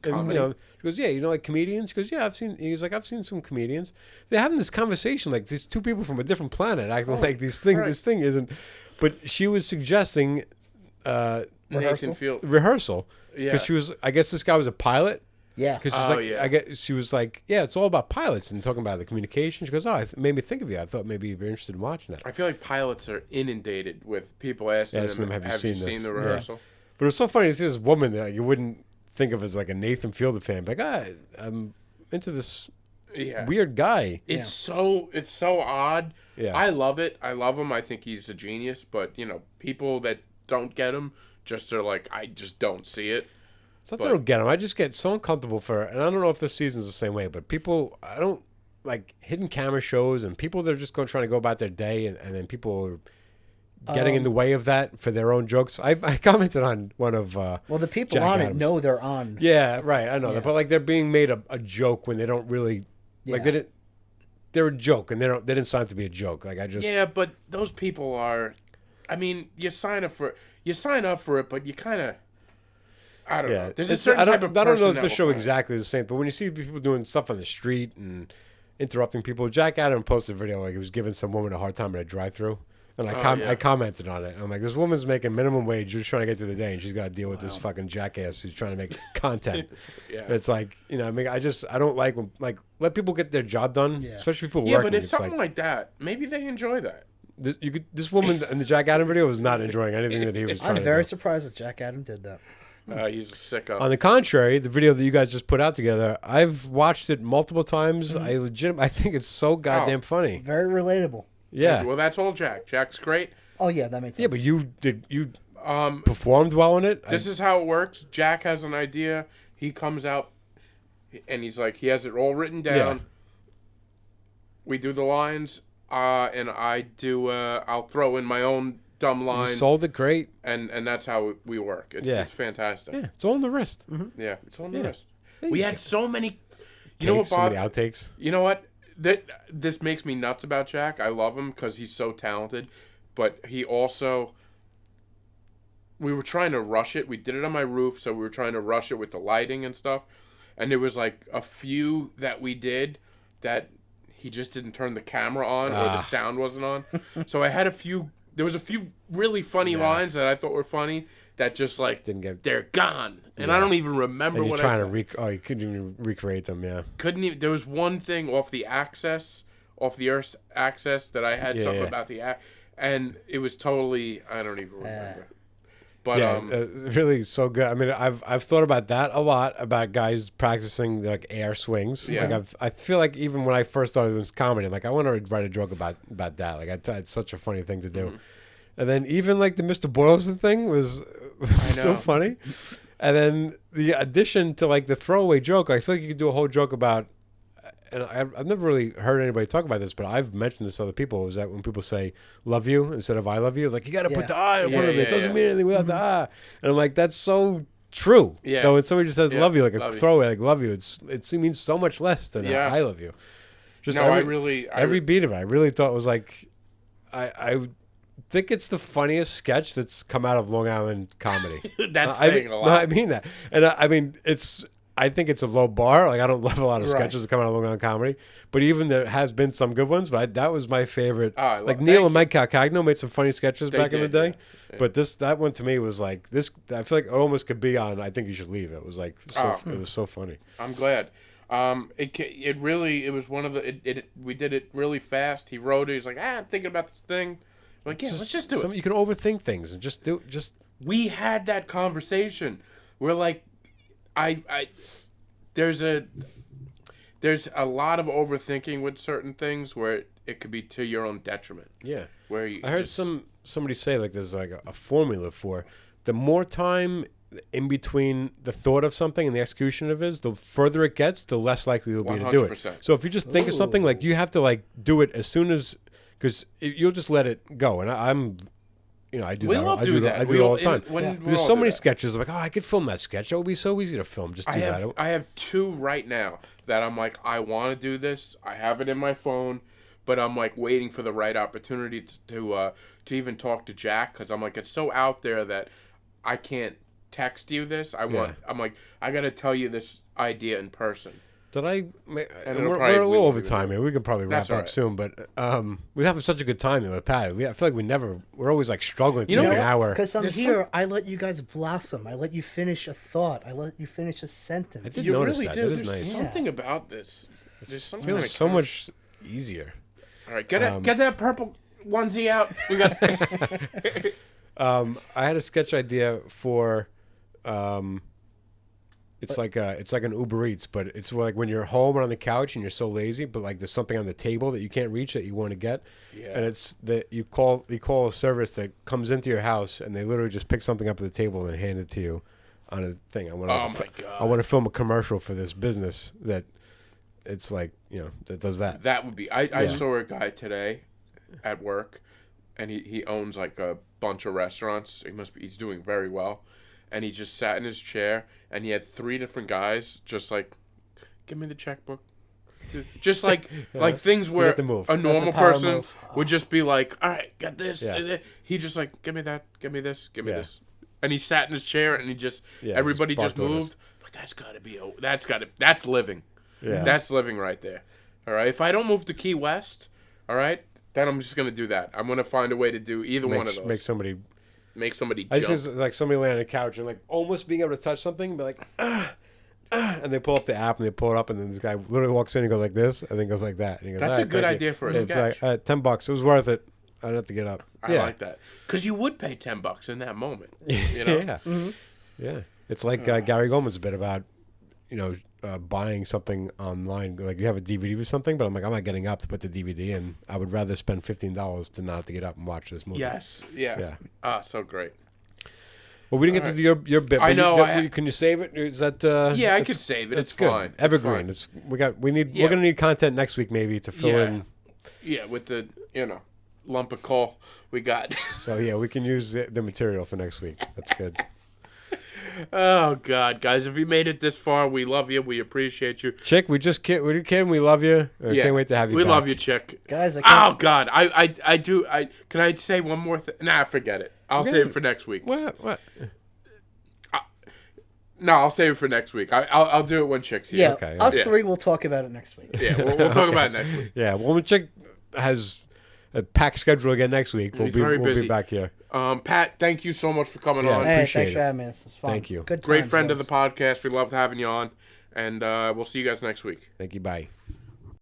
comedy. You know, she goes, "Yeah, you know, like comedians." She goes, "Yeah, I've seen." He's like, "I've seen some comedians." They're having this conversation like these 2 people from a different planet, acting like this thing isn't. But she was suggesting Nathan Field. rehearsal Yeah. because she was. I guess this guy was a pilot. Yeah. Because she's Oh, like, yeah. I guess she was like, yeah, it's all about pilots and talking about the communication. She goes, oh, it made me think of you. I thought maybe you'd be interested in watching that. I feel like pilots are inundated with people asking them, have you seen seen the this?" rehearsal? But it was so funny to see this woman that you wouldn't think of as like a Nathan Fielder fan. Like, I'm into this Yeah. weird guy. It's so odd. Yeah. I love it. I love him. I think he's a genius. But people that don't get him just are like, I just don't see it. It's not that I don't get him. I just get so uncomfortable and I don't know if this season's the same way, but I don't like hidden camera shows and people that are just trying to go about their day and then people are getting in the way of that for their own jokes. I commented on one of well, the people Jack on Adams. it know they're on. Yeah, right. I know that, but like they're being made a joke when they don't really like Yeah. they're a joke and they didn't sign up to be a joke. Like Yeah, but those people are. I mean, you sign up for it, but you kind of. I don't know. There's a certain I type of don't know person if that the will show find it. exactly the same, but when you see people doing stuff on the street and interrupting people, Jack Adams posted a video like he was giving some woman a hard time at a drive-through, and I commented on it. I'm like, this woman's making minimum wage, just trying to get through the day, and she's got to deal with this fucking jackass who's trying to make content. Yeah. It's like, I mean, I don't like when, like, let people get their job done, especially people Yeah, working. but if something like that, maybe they enjoy that. This woman in the Jack Adams video was not enjoying anything that he was trying I'm to very do. surprised that Jack Adam did that. He's a sicko. On the contrary, the video that you guys just put out together, I've watched it multiple times. I think it's so goddamn funny. Very relatable. Yeah. Well, that's all Jack. Jack's great. Oh yeah, that makes sense. Yeah, but you performed well in it. This is how it works. Jack has an idea. He comes out, and he's like, he has it all written down. Yeah. We do the lines, and I'll throw in my own dumb line. You sold it great. And that's how we work. It's fantastic. Yeah, it's all in the wrist. Yeah, it's on the Yeah. wrist. We had so many. You know what, So many Bob? outtakes. You know what? This makes me nuts about Jack. I love him because he's so talented, but he also. We were trying to rush it. We did it on my roof, so we were trying to rush it with the lighting and stuff. And there was like a few that we did that he just didn't turn the camera on or the sound wasn't on. So I had a few. There was a few really funny lines that I thought were funny that just like they're gone, and I don't even remember And you're what trying I to said. you couldn't even recreate them. Yeah. Couldn't even. There was one thing off the Earth's axis that I had something about the and it was totally. I don't even remember. But yeah, really so good. I mean, I've thought about that a lot about guys practicing like air swings. Yeah. Like I feel like even when I first started doing comedy, I'm like I want to write a joke about that. Like it's such a funny thing to do. And then even like the Mr. Boylston thing was so funny. And then the addition to like the throwaway joke, I feel like you could do a whole joke about, and I've never really heard anybody talk about this, but I've mentioned this to other people, is that when people say love you instead of I love you, like you got to put the I in front of it. It doesn't mean anything without the I. And I'm like, that's so true. Yeah. So when somebody just says love you, like a throwaway, like love you, it means so much less than I love you. Just every beat of it, I really thought was like, I think it's the funniest sketch that's come out of Long Island comedy. That's saying a lot. No, I mean that. And I mean, I think it's a low bar. Like, I don't love a lot of sketches that come out of Long Island comedy. But even there has been some good ones. But that was my favorite. Like, Neil and Mike Calcagno made some funny sketches back in the day. Yeah. But that one to me was like, this. I feel like it almost could be on I Think You Should Leave. It was like, it was so funny. I'm glad. It was one of the, we did it really fast. He wrote it. He's like, I'm thinking about this thing. I'm like, let's just do it. You can overthink things and just do. We had that conversation. We're like, there's a lot of overthinking with certain things where it could be to your own detriment. Yeah. Where you I heard somebody say like there's like a formula for the more time in between the thought of something and the execution of it is, the further it gets, the less likely you'll be to do it. 100%. So if you just think of something, like you have to like do it as soon as, because you'll just let it go. And I'm. I do that. I do it all the time. There's so many sketches. I'm like, I could film that sketch. That would be so easy to film. Just do that. I have two right now that I'm like, I want to do this. I have it in my phone, but I'm like waiting for the right opportunity to even talk to Jack, because I'm like, it's so out there that I can't text you this. I'm like, I got to tell you this idea in person. We're a little over time here. We can probably wrap up soon, but we have such a good time with Pat. I feel like we're always like struggling to make an hour. Because I'm here, I let you guys blossom. I let you finish a thought. I let you finish a sentence. I did notice really that. Do. There's nice. Something about this. It feels so much easier. All right, get that purple onesie out. We got. I had a sketch idea for. It's like an Uber Eats, but it's like when you're home and on the couch and you're so lazy, but like there's something on the table that you can't reach that you want to get, and it's that you call a service that comes into your house and they literally just pick something up at the table and hand it to you on a thing. I want to film a commercial for this business that it's like that does that. That would be. I saw a guy today at work, and he owns like a bunch of restaurants. He's doing very well. And he just sat in his chair, and he had 3 different guys just like, give me the checkbook. Just like like things where a normal person would just be like, all right, got this. Yeah. He just like, give me that, give me this, give me this. And he sat in his chair, and he just, everybody just moved. But that's living. Yeah. That's living right there. All right. If I don't move to Key West, all right, then I'm just going to do that. I'm going to find a way to do either one of those. Make somebody jump. I just like somebody laying on the couch and like almost being able to touch something, but like, and they pull up the app and they pull it up, and then this guy literally walks in and goes like this, and then goes like that. And he goes, that's a good idea for a sketch. It's like, $10. It was worth it. I don't have to get up. I like that, because you would pay $10 in that moment. You know? Yeah, yeah. It's like Gary Goldman's bit about buying something online. Like you have a DVD or something, but I'm like, I'm not getting up to put the DVD in. I would rather spend $15 to not have to get up and watch this movie. Yes. Yeah. So great. Well, we didn't get to do your bit. I know. Can you save it? Is that? Yeah, I could save it. It's good. Fine. Evergreen. It's fine. We're gonna need content next week maybe to fill in. Yeah, with the lump of coal we got. So yeah, we can use the material for next week. That's good. Oh God, guys! If you made it this far, we love you. We appreciate you. Chick, we can't. We love you. Can't wait to have you. We back. love you, Chick. Guys, oh God, I do. Can I say one more thing? Nah, forget it. I'll save it for next week. What? No, I'll save it for next week. I'll do it when Chick's here. Yeah, okay. Us three will talk about it next week. Yeah, we'll talk about it next week. Yeah, well, when Chick has a packed schedule again next week, we'll be back here. Pat, thank you so much for coming on. Hey, thanks for having me. This was fun. Thank you. Good Great friend of the podcast. We loved having you on, and we'll see you guys next week. Thank you. Bye.